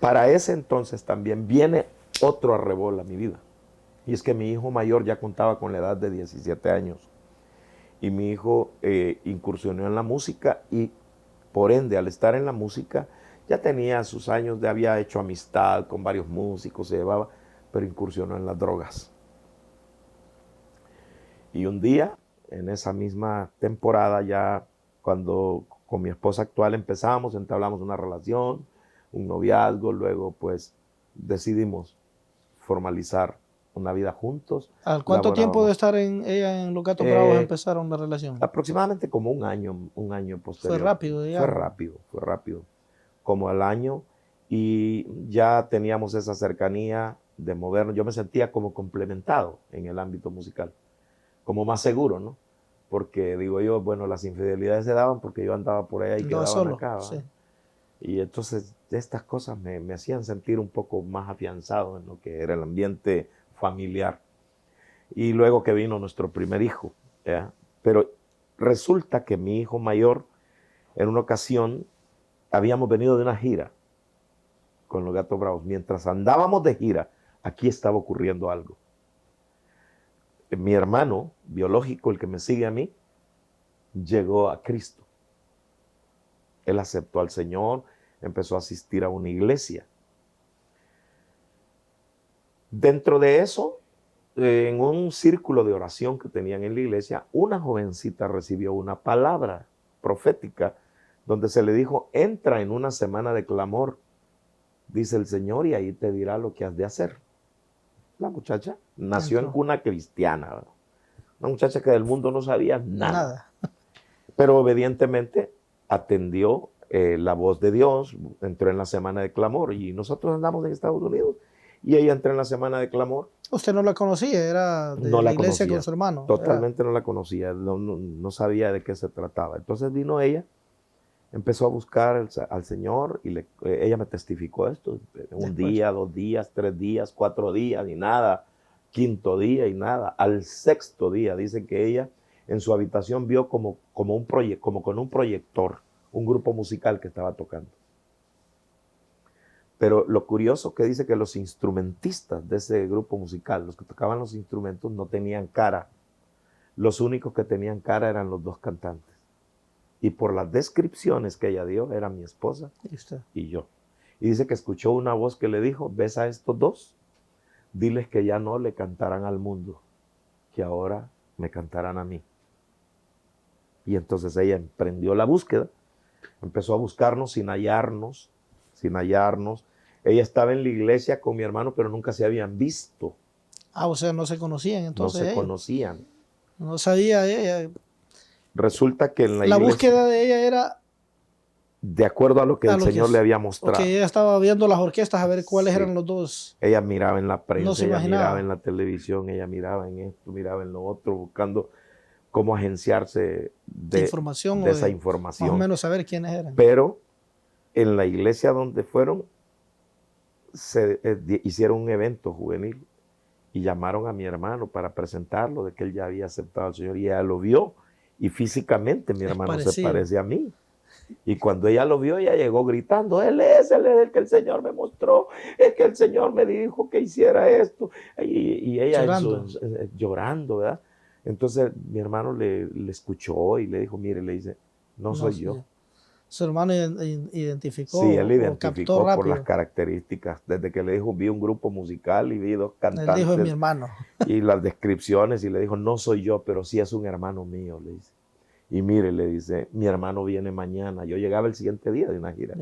para ese entonces también viene otro arrebol a mi vida. Y es que mi hijo mayor ya contaba con la edad de 17 años. Y mi hijo incursionó en la música y por ende, al estar en la música, ya tenía sus años, había hecho amistad con varios músicos, se llevaba, pero incursionó en las drogas. Y un día, en esa misma temporada, ya cuando con mi esposa actual empezamos, entablamos una relación, un noviazgo, luego pues decidimos formalizar una vida juntos. ¿Al cuánto tiempo de estar ella en Los Gatos Bravos empezaron la relación? Aproximadamente como un año posterior. Fue rápido, digamos. Fue rápido. Como al año, y ya teníamos esa cercanía de movernos. Yo me sentía como complementado en el ámbito musical, como más seguro, ¿no? porque digo yo, bueno, las infidelidades se daban porque yo andaba por allá y Andaba quedaban solo, acá, ¿va? sí. Y entonces estas cosas me hacían sentir un poco más afianzado en lo que era el ambiente familiar. Y luego que vino nuestro primer hijo, ¿ya? Pero resulta que mi hijo mayor, en una ocasión, habíamos venido de una gira con los Gatos Bravos. Mientras andábamos de gira, aquí estaba ocurriendo algo. Mi hermano biológico, el que me sigue a mí, llegó a Cristo. Él aceptó al Señor, empezó a asistir a una iglesia. Dentro de eso, en un círculo de oración que tenían en la iglesia, una jovencita recibió una palabra profética donde se le dijo, entra en una semana de clamor, dice el Señor, y ahí te dirá lo que has de hacer. La muchacha nació en cuna cristiana, ¿verdad? Una muchacha que del mundo no sabía nada. Pero obedientemente atendió la voz de Dios, entró en la semana de clamor, y nosotros andamos en Estados Unidos, y ella entró en la semana de clamor. Usted no la conocía, era de No la la iglesia conocía, con su hermano. totalmente no la conocía, no sabía de qué se trataba. Entonces vino ella, empezó a buscar al Señor, y ella me testificó esto, un día, 2 días, 3 días, 4 días, y nada, 5.º día y nada. Al 6.º día dice que ella en su habitación vio como con un proyector, un grupo musical que estaba tocando. Pero lo curioso que dice que los instrumentistas de ese grupo musical, los que tocaban los instrumentos, no tenían cara. Los únicos que tenían cara eran los 2 cantantes. Y por las descripciones que ella dio, era mi esposa y yo. Y dice que escuchó una voz que le dijo, ¿ves a estos 2? Diles que ya no le cantarán al mundo, que ahora me cantarán a mí. Y entonces ella emprendió la búsqueda, empezó a buscarnos sin hallarnos. Ella estaba en la iglesia con mi hermano, pero nunca se habían visto. O sea, no se conocían entonces. No se conocían. No sabía ella. Resulta que en la La iglesia, búsqueda de ella era de acuerdo a lo que el Señor le había mostrado. Porque ella estaba viendo las orquestas a ver cuáles eran los 2. Ella miraba en la prensa, ella imaginaba. miraba en la televisión, ella miraba en esto, miraba en lo otro, buscando cómo agenciarse de información de esa información. Más o menos saber quiénes eran. Pero en la iglesia donde fueron, hicieron un evento juvenil y llamaron a mi hermano para presentarlo, de que él ya había aceptado al Señor, y ella lo vio, y físicamente mi hermano se parece a mí. Y cuando ella lo vio, ella llegó gritando, él es el que el Señor me mostró, es que el Señor me dijo que hiciera esto. Y ella llorando, ¿verdad? Entonces mi hermano le escuchó y le dijo, mire, le dice, no soy yo. Su hermano identificó. Sí, él identificó por las características. Desde que le dijo, vi un grupo musical y vi 2 cantantes. Él dijo, es mi hermano. Y las descripciones, y le dijo, no soy yo, pero sí es un hermano mío, le dice. Y mire, le dice, mi hermano viene mañana. Yo llegaba el siguiente día de una gira.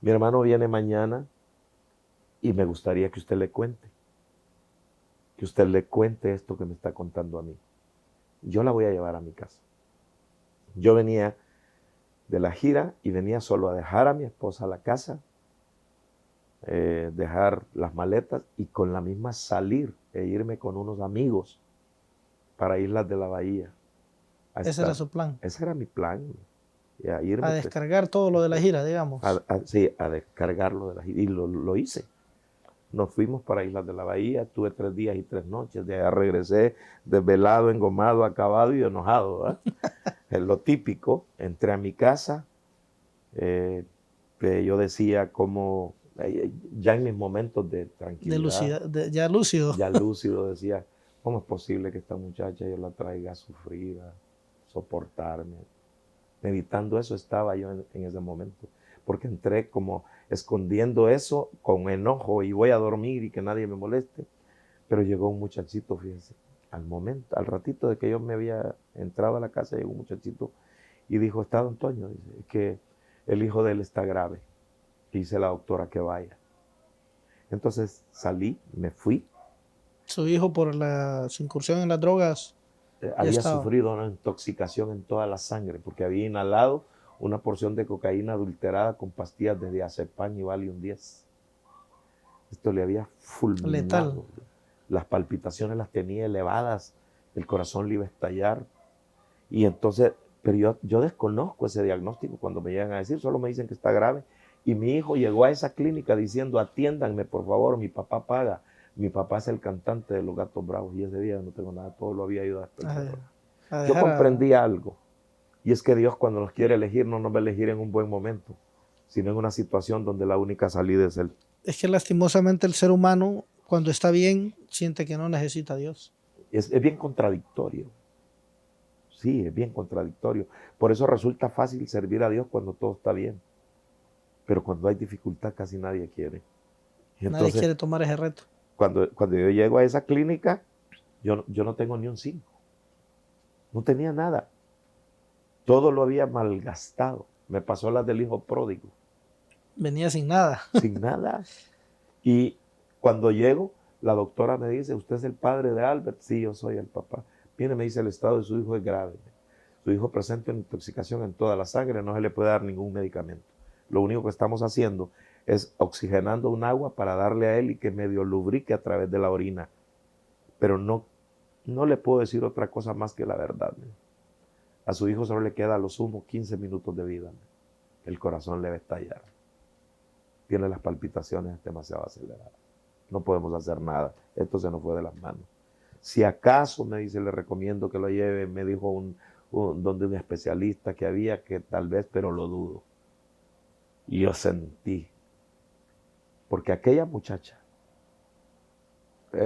Mi hermano viene mañana y me gustaría que usted le cuente. Que usted le cuente esto que me está contando a mí. Yo la voy a llevar a mi casa. Yo venía de la gira y venía solo a dejar a mi esposa a la casa, dejar las maletas y con la misma salir e irme con unos amigos para Islas de la Bahía. Ese era su plan. Ese era mi plan. A descargar todo lo de la gira, digamos. Sí, a descargarlo de la gira. Y lo hice. Nos fuimos para Islas de la Bahía, tuve 3 días y 3 noches. De allá regresé desvelado, engomado, acabado y enojado, ¿verdad? Es lo típico. Entré a mi casa. Yo decía como, ya en mis momentos de tranquilidad. Ya lúcido. Ya lúcido decía, ¿cómo es posible que esta muchacha yo la traiga a sufrir, a soportarme? Meditando eso estaba yo en ese momento. Porque entré como escondiendo eso con enojo y voy a dormir y que nadie me moleste. Pero llegó un muchachito, fíjense, al ratito de que yo me había entrado a la casa, llegó un muchachito y dijo, está don Toño, dice, que el hijo de él está grave. Y dice la doctora que vaya. Entonces salí, me fui. Su hijo por su incursión en las drogas había sufrido una intoxicación en toda la sangre porque había inhalado una porción de cocaína adulterada con pastillas de diazepam y Valium 10. Esto le había fulminado. Letal. Las palpitaciones las tenía elevadas, el corazón le iba a estallar. Y entonces, pero yo desconozco ese diagnóstico cuando me llegan a decir, solo me dicen que está grave. Y mi hijo llegó a esa clínica diciendo, atiéndanme, por favor, mi papá paga. Mi papá es el cantante de Los Gatos Bravos. Y ese día no tengo nada, todo lo había ido a despertar. Yo comprendí algo. Y es que Dios, cuando nos quiere elegir, no nos va a elegir en un buen momento, sino en una situación donde la única salida es Él. Es que lastimosamente el ser humano, cuando está bien, siente que no necesita a Dios. Es bien contradictorio. Sí, es bien contradictorio. Por eso resulta fácil servir a Dios cuando todo está bien. Pero cuando hay dificultad casi nadie quiere. Y entonces, nadie quiere tomar ese reto. Cuando yo llego a esa clínica, yo no tengo ni un 5. No tenía nada. Todo lo había malgastado. Me pasó las del hijo pródigo. Venía sin nada. Sin nada. Y cuando llego, la doctora me dice, ¿usted es el padre de Albert? Sí, yo soy el papá. Viene, me dice, el estado de su hijo es grave. Su hijo presenta una intoxicación en toda la sangre, no se le puede dar ningún medicamento. Lo único que estamos haciendo es oxigenando un agua para darle a él y que medio lubrique a través de la orina. Pero no le puedo decir otra cosa más que la verdad. A su hijo solo le queda a lo sumo 15 minutos de vida. El corazón le va a estallar. Tiene las palpitaciones demasiado aceleradas. No podemos hacer nada. Esto se nos fue de las manos. Si acaso, me dice, le recomiendo que lo lleve, me dijo donde un especialista que había, que tal vez, pero lo dudo. Y yo sentí, porque aquella muchacha,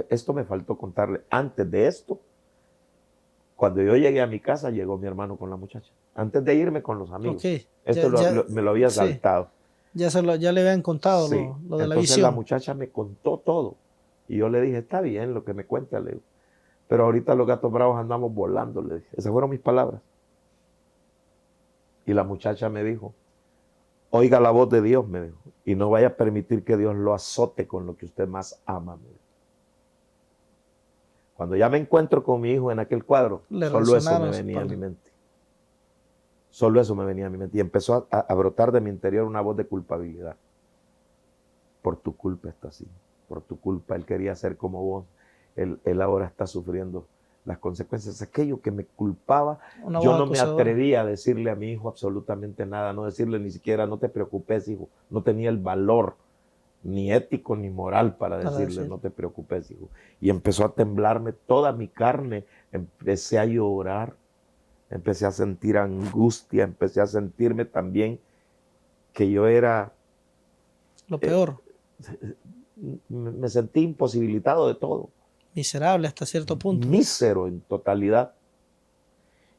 esto me faltó contarle, antes de esto, cuando yo llegué a mi casa, llegó mi hermano con la muchacha. Antes de irme con los amigos. Okay. Esto me lo había saltado. Sí. Ya le habían contado sí. lo de la Entonces visión. la muchacha me contó todo. Y yo le dije, está bien lo que me cuenta, le digo. Pero ahorita los gatos bravos andamos volando, le dije. Esas fueron mis palabras. Y la muchacha me dijo, oiga la voz de Dios, me dijo, y no vaya a permitir que Dios lo azote con lo que usted más ama, me dijo. Cuando ya me encuentro con mi hijo en aquel cuadro, solo eso me venía a mi mente. Solo eso me venía a mi mente. Y empezó a brotar de mi interior una voz de culpabilidad. Por tu culpa está así. Por tu culpa él quería ser como vos. Él ahora está sufriendo las consecuencias. Aquello que me culpaba, yo no me atrevía a decirle a mi hijo absolutamente nada. No decirle ni siquiera, no te preocupes, hijo. No tenía el valor ni ético ni moral para decirle, no te preocupes, hijo. Y empezó a temblarme toda mi carne. Empecé a llorar. Empecé a sentir angustia, empecé a sentirme también que yo era... Lo peor. Me sentí imposibilitado de todo. Miserable hasta cierto punto. Mísero en totalidad.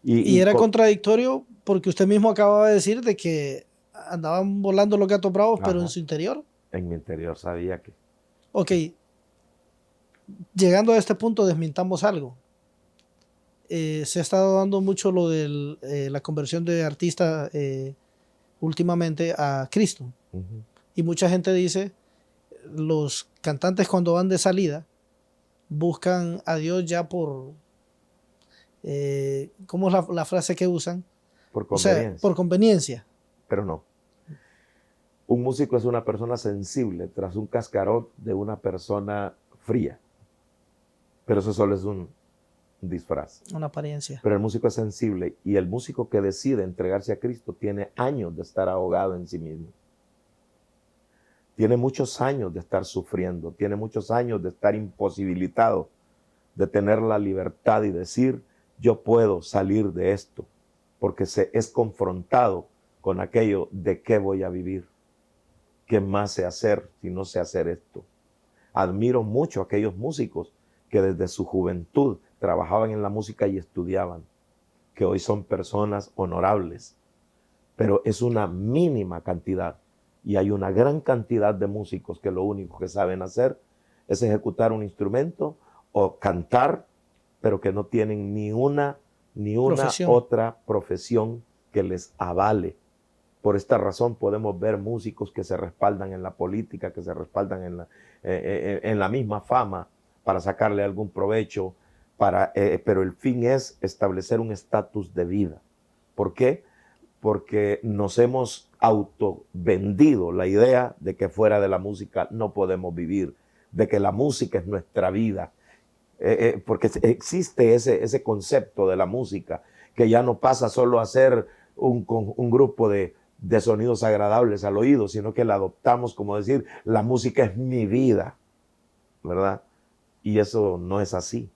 Y era contradictorio porque usted mismo acababa de decir de que andaban volando los gatos bravos, pero en su interior. En mi interior sabía que... Ok. Llegando a este punto, desmintamos algo. Se ha estado dando mucho lo de la conversión de artistas últimamente a Cristo. Y mucha gente dice, los cantantes cuando van de salida buscan a Dios ya por, ¿cómo es la frase que usan? Por conveniencia. O sea, por conveniencia. Pero no. Un músico es una persona sensible tras un cascarón de una persona fría. Pero eso solo es un disfraz. Una apariencia. Pero el músico es sensible y el músico que decide entregarse a Cristo tiene años de estar ahogado en sí mismo. Tiene muchos años de estar sufriendo, tiene muchos años de estar imposibilitado de tener la libertad y decir, yo puedo salir de esto, porque es confrontado con aquello de qué voy a vivir, qué más sé hacer si no sé hacer esto. Admiro mucho a aquellos músicos que desde su juventud trabajaban en la música y estudiaban, que hoy son personas honorables, pero es una mínima cantidad. Y hay una gran cantidad de músicos que lo único que saben hacer es ejecutar un instrumento o cantar, pero que no tienen ni una otra profesión que les avale. Por esta razón podemos ver músicos que se respaldan en la política, que se respaldan en la misma fama para sacarle algún provecho, pero el fin es establecer un estatus de vida. ¿Por qué? Porque nos hemos autovendido la idea de que fuera de la música no podemos vivir, de que la música es nuestra vida, porque existe ese concepto de la música, que ya no pasa solo a ser un grupo de sonidos agradables al oído, sino que la adoptamos como decir, la música es mi vida, ¿verdad? Y eso no es así,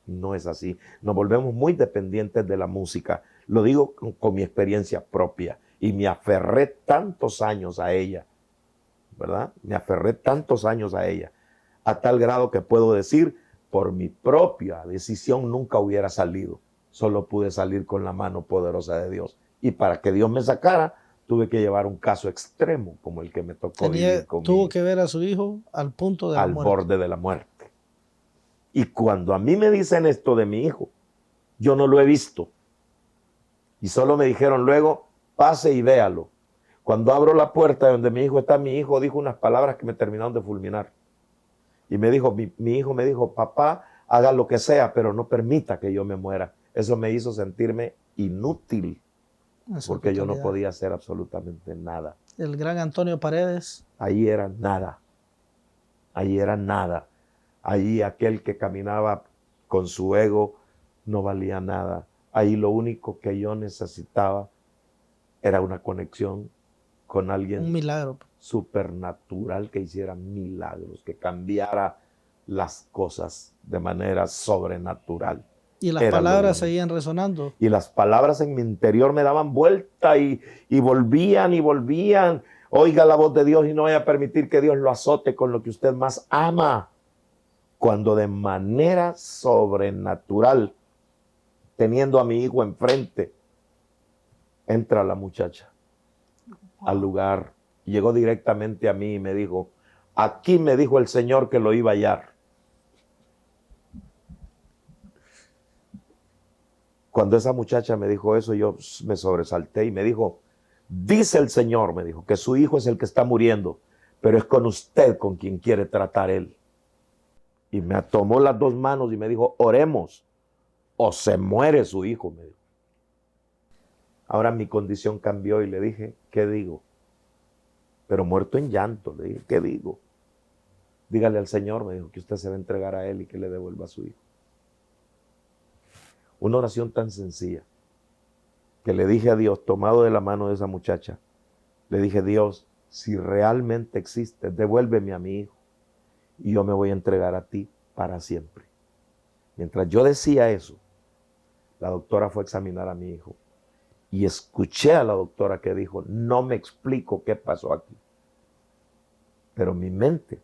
no es así. Nos volvemos muy dependientes de la música. Lo digo con mi experiencia propia y me aferré tantos años a ella, ¿verdad? Me aferré tantos años a ella, a tal grado que puedo decir, por mi propia decisión nunca hubiera salido. Solo pude salir con la mano poderosa de Dios. Y para que Dios me sacara, tuve que llevar un caso extremo como el que me tocó vivir conmigo. Tuvo que ver a su hijo al punto de la muerte. Al borde de la muerte. Y cuando a mí me dicen esto de mi hijo, yo no lo he visto. Y solo me dijeron luego, pase y véalo. Cuando abro la puerta de donde mi hijo dijo unas palabras que me terminaron de fulminar. Y me dijo, mi hijo me dijo, papá, haga lo que sea, pero no permita que yo me muera. Eso me hizo sentirme inútil, porque yo no podía hacer absolutamente nada. El gran Antonio Paredes. Ahí era nada. Ahí era nada. Ahí aquel que caminaba con su ego no valía nada. Ahí lo único que yo necesitaba era una conexión con alguien. Un milagro. Supernatural que hiciera milagros, que cambiara las cosas de manera sobrenatural. Y las palabras seguían resonando. Y las palabras en mi interior me daban vuelta y volvían y volvían. Oiga la voz de Dios y no vaya a permitir que Dios lo azote con lo que usted más ama. Cuando de manera sobrenatural, teniendo a mi hijo enfrente, entra la muchacha al lugar. Llegó directamente a mí y me dijo, aquí me dijo el Señor que lo iba a hallar. Cuando esa muchacha me dijo eso, yo me sobresalté y me dijo, dice el Señor, me dijo, que su hijo es el que está muriendo, pero es con usted con quien quiere tratar él. Y me tomó las dos manos y me dijo, oremos, o se muere su hijo, me dijo. Ahora mi condición cambió y le dije, ¿qué digo? Pero muerto en llanto, le dije, ¿qué digo? Dígale al Señor, me dijo, que usted se va a entregar a él y que le devuelva a su hijo. Una oración tan sencilla que le dije a Dios, tomado de la mano de esa muchacha, le dije, Dios, si realmente existe, devuélveme a mi hijo y yo me voy a entregar a ti para siempre. Mientras yo decía eso, la doctora fue a examinar a mi hijo y escuché a la doctora que dijo, no me explico qué pasó aquí. Pero mi mente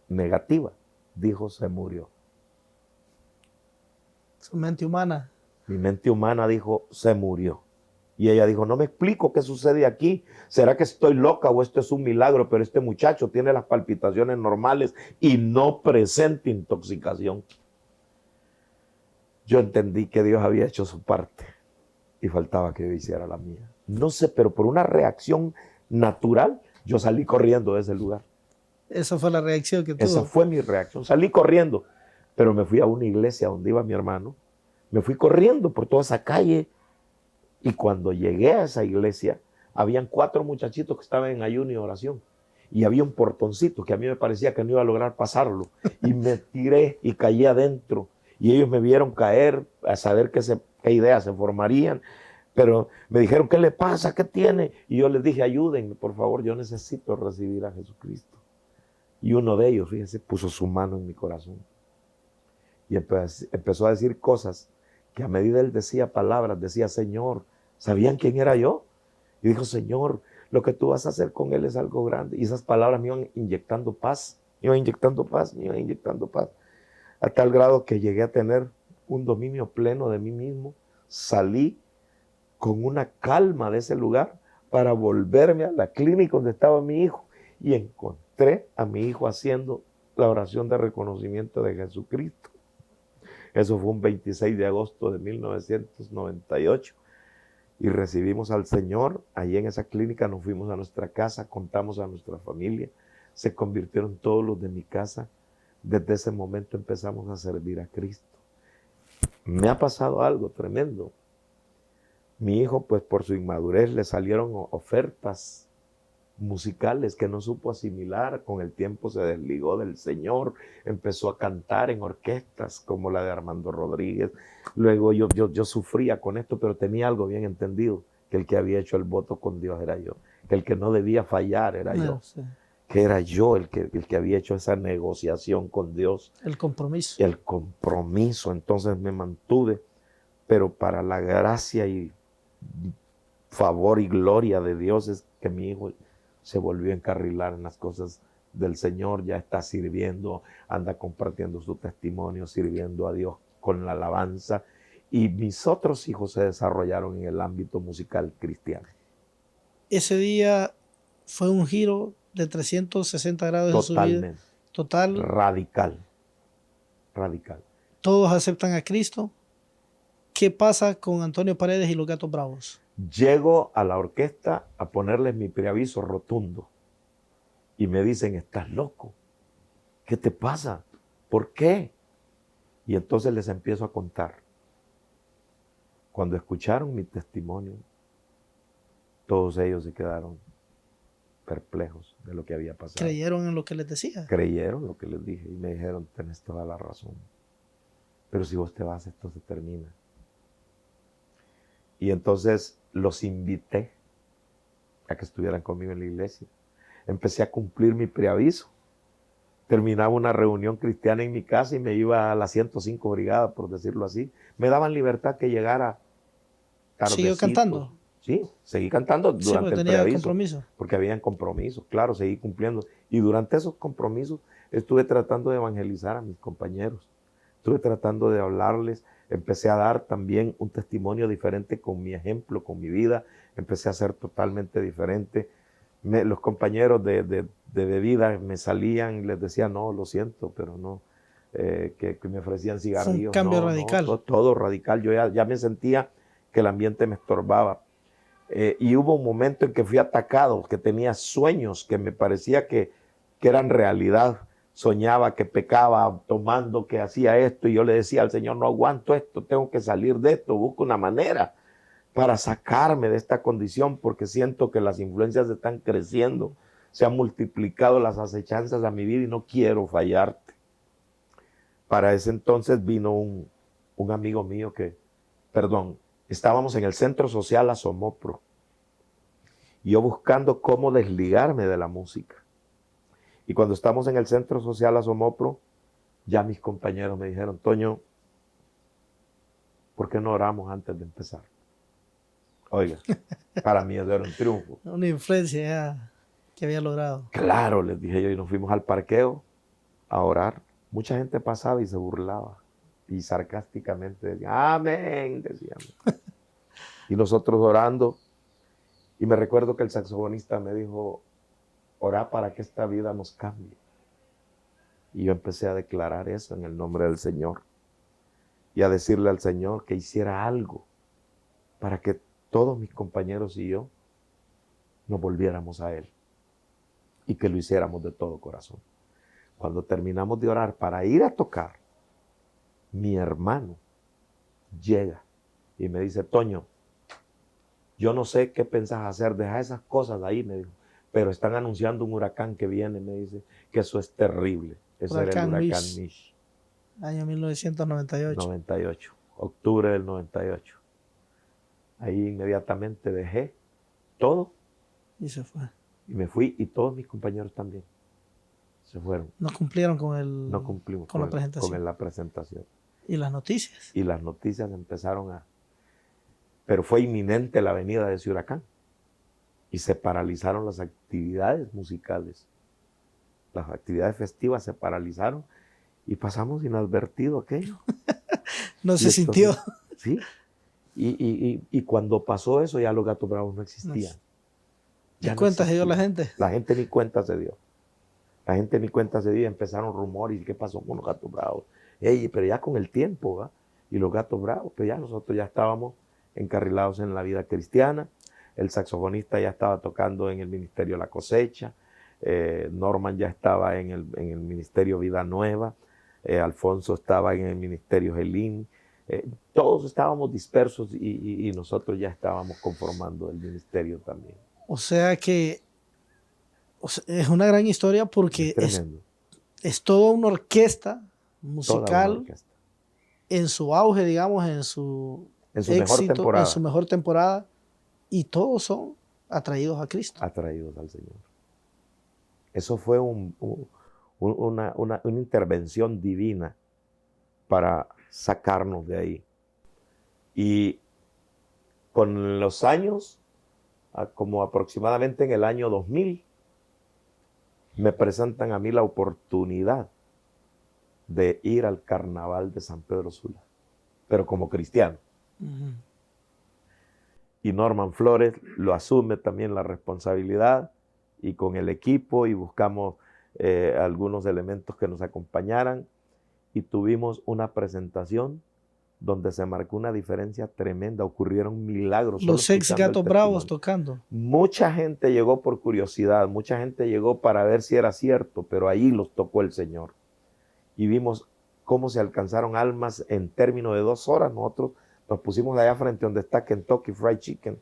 negativa dijo, se murió. Su mente humana. Mi mente humana dijo, se murió. Y ella dijo, no me explico qué sucede aquí. ¿Será que estoy loca o esto es un milagro? Pero este muchacho tiene las palpitaciones normales y no presenta intoxicación. Yo entendí que Dios había hecho su parte y faltaba que yo hiciera la mía. No sé, pero por una reacción natural, yo salí corriendo de ese lugar. Esa fue la reacción que tuvo. Esa fue mi reacción. Salí corriendo, pero me fui a una iglesia donde iba mi hermano. Me fui corriendo por toda esa calle y cuando llegué a esa iglesia, habían 4 muchachitos que estaban en ayuno y oración. Y había un portoncito que a mí me parecía que no iba a lograr pasarlo. Y me tiré y caí adentro. Y ellos me vieron caer a saber qué ideas se formarían. Pero me dijeron, ¿qué le pasa? ¿Qué tiene? Y yo les dije, ayúdenme, por favor, yo necesito recibir a Jesucristo. Y uno de ellos, fíjense, puso su mano en mi corazón. Y empezó a decir cosas que a medida él decía palabras, decía, Señor, ¿sabían quién era yo? Y dijo, Señor, lo que tú vas a hacer con él es algo grande. Y esas palabras me iban inyectando paz, me iban inyectando paz, me iban inyectando paz. A tal grado que llegué a tener un dominio pleno de mí mismo. Salí con una calma de ese lugar para volverme a la clínica donde estaba mi hijo. Y encontré a mi hijo haciendo la oración de reconocimiento de Jesucristo. Eso fue un 26 de agosto de 1998. Y recibimos al Señor. Allí en esa clínica nos fuimos a nuestra casa, contamos a nuestra familia. Se convirtieron todos los de mi casa. Desde ese momento empezamos a servir a Cristo. Me ha pasado algo tremendo. Mi hijo, pues por su inmadurez, le salieron ofertas musicales que no supo asimilar. Con el tiempo se desligó del Señor, empezó a cantar en orquestas como la de Armando Rodríguez. Luego yo sufría con esto, pero tenía algo bien entendido, que el que había hecho el voto con Dios era yo, que el que no debía fallar era yo, Sí. que era yo el que había hecho esa negociación con Dios. El compromiso. El compromiso. Entonces me mantuve, pero para la gracia y favor y gloria de Dios es que mi hijo se volvió a encarrilar en las cosas del Señor, ya está sirviendo, anda compartiendo su testimonio, sirviendo a Dios con la alabanza, y mis otros hijos se desarrollaron en el ámbito musical cristiano. Ese día fue un giro de 360 grados en su vida. Totalmente. Total. Radical. Radical. Todos aceptan a Cristo. ¿Qué pasa con Antonio Paredes y los Gatos Bravos? Llego a la orquesta a ponerles mi preaviso rotundo y me dicen, ¿estás loco? ¿Qué te pasa? ¿Por qué? Y entonces les empiezo a contar. Cuando escucharon mi testimonio, todos ellos se quedaron perplejos de lo que había pasado. ¿Creyeron en lo que les decía? Creyeron lo que les dije y me dijeron, tenés toda la razón. Pero si vos te vas, esto se termina. Y entonces los invité a que estuvieran conmigo en la iglesia. Empecé a cumplir mi preaviso. Terminaba una reunión cristiana en mi casa y me iba a la 105 Brigada, por decirlo así. Me daban libertad que llegara tardecito. ¿Siguió cantando? Sí, seguí cantando Sí, durante porque el tenía preaviso. compromiso. Porque habían compromisos, claro, seguí cumpliendo. Y durante esos compromisos estuve tratando de evangelizar a mis compañeros. Estuve tratando de hablarles. Empecé a dar también un testimonio diferente con mi ejemplo, con mi vida. Empecé a ser totalmente diferente. Los compañeros de bebida me salían y les decía, no, lo siento, pero no. Que me ofrecían cigarrillos. Fue un cambio no, radical. No, todo radical. Yo ya me sentía que el ambiente me estorbaba. Y hubo un momento en que fui atacado, que tenía sueños que me parecía que eran realidad. Soñaba que pecaba tomando, que hacía esto, y yo le decía al Señor, no aguanto esto, tengo que salir de esto, busco una manera para sacarme de esta condición, porque siento que las influencias están creciendo, se han multiplicado las acechanzas a mi vida y no quiero fallarte. Para ese entonces vino un amigo mío estábamos en el Centro Social Asomopro, y yo buscando cómo desligarme de la música. Y cuando estamos en el Centro Social Asomopro, ya mis compañeros me dijeron, Toño, ¿por qué no oramos antes de empezar? Oiga, para mí eso era un triunfo. Una influencia ya que había logrado. Claro, les dije yo, y nos fuimos al parqueo a orar. Mucha gente pasaba y se burlaba. Y sarcásticamente decían, amén, decían. Y nosotros orando. Y me recuerdo que el saxofonista me dijo, orá para que esta vida nos cambie. Y yo empecé a declarar eso en el nombre del Señor. Y a decirle al Señor que hiciera algo para que todos mis compañeros y yo nos volviéramos a Él. Y que lo hiciéramos de todo corazón. Cuando terminamos de orar para ir a tocar, mi hermano llega y me dice, Toño, yo no sé qué pensás hacer, deja esas cosas ahí, me dijo. Pero están anunciando un huracán que viene, me dice, que eso es terrible. Ese era el huracán Mish. Año 1998. 98, octubre del 98. Ahí inmediatamente dejé todo. Y se fue. Y me fui, y todos mis compañeros también se fueron. No cumplieron con No cumplimos con la presentación. con la presentación. Y las noticias. Y las noticias empezaron a... Pero fue inminente la venida de ese huracán. Y se paralizaron las actividades musicales. Las actividades festivas se paralizaron y pasamos inadvertido aquello. No se sintió. Sí. Y cuando pasó eso, ya los Gatos Bravos no existían. ¿Y cuenta se dio la gente? La gente ni cuenta se dio. La gente ni cuenta se dio. Empezaron rumores. ¿Qué pasó con los Gatos Bravos? Pero ya con el tiempo, ¿va? Y los Gatos Bravos, pues ya nosotros ya estábamos encarrilados en la vida cristiana. El saxofonista ya estaba tocando en el Ministerio La Cosecha. Norman ya estaba en el Ministerio Vida Nueva. Alfonso estaba en el Ministerio Gelín. Todos estábamos dispersos y nosotros ya estábamos conformando el ministerio también. O sea que O sea, es una gran historia Es porque tremendo. es toda una orquesta Toda una musical orquesta. en su auge, digamos, en su En su mejor éxito, temporada. en su mejor temporada, y todos son atraídos a Cristo. Atraídos al Señor. Eso fue una intervención divina para sacarnos de ahí. Y con los años, como aproximadamente en el año 2000, me presentan a mí la oportunidad de ir al carnaval de San Pedro Sula, pero como cristiano. Ujú. Y Norman Flores lo asume también la responsabilidad, y con el equipo, y buscamos algunos elementos que nos acompañaran, y tuvimos una presentación donde se marcó una diferencia tremenda. Ocurrieron milagros. solo Los ex escuchando el Gatos Bravos testimonio. tocando. Mucha gente llegó por curiosidad, mucha gente llegó para ver si era cierto, pero ahí los tocó el Señor. Y vimos cómo se alcanzaron almas en términos de 2 horas. Nosotros nos pusimos allá frente donde está Kentucky Fried Chicken.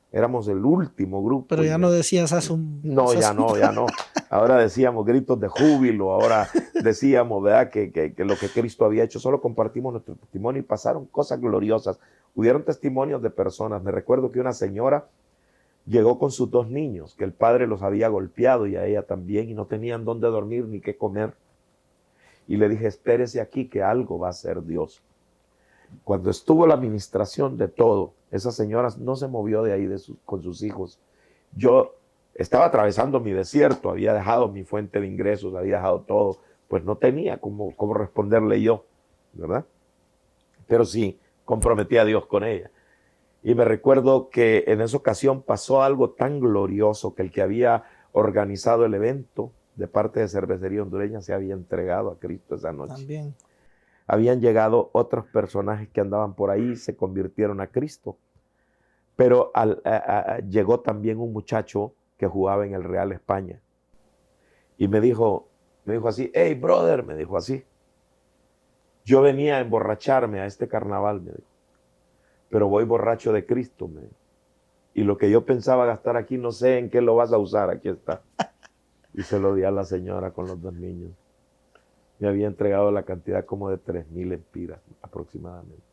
Éramos el último grupo. Pero ya Y no decías Asum. no, ya no, ya no. Ahora decíamos gritos de júbilo, ahora decíamos, ¿verdad?, que lo que Cristo había hecho. Solo compartimos nuestro testimonio y pasaron cosas gloriosas. Hubieron testimonios de personas. Me recuerdo que una señora llegó con sus 2 niños, que el padre los había golpeado y a ella también, y no tenían dónde dormir ni qué comer. Y le dije, espérese aquí que algo va a hacer Dios. Cuando estuvo la administración de todo, esa señora no se movió de ahí con sus hijos. Yo estaba atravesando mi desierto, había dejado mi fuente de ingresos, había dejado todo, pues no tenía cómo responderle yo, ¿verdad? Pero sí, comprometí a Dios con ella. Y me recuerdo que en esa ocasión pasó algo tan glorioso, que el que había organizado el evento de parte de Cervecería Hondureña se había entregado a Cristo esa noche. También. Habían llegado otros personajes que andaban por ahí y se convirtieron a Cristo. Pero llegó también un muchacho que jugaba en el Real España. Y me dijo así, hey brother, me dijo así, yo venía a emborracharme a este carnaval, me dijo, pero voy borracho de Cristo, me dijo. Y lo que yo pensaba gastar aquí, no sé en qué lo vas a usar, aquí está. Y se lo di a la señora con los 2 niños. Me había entregado la cantidad como de 3,000 empiras aproximadamente.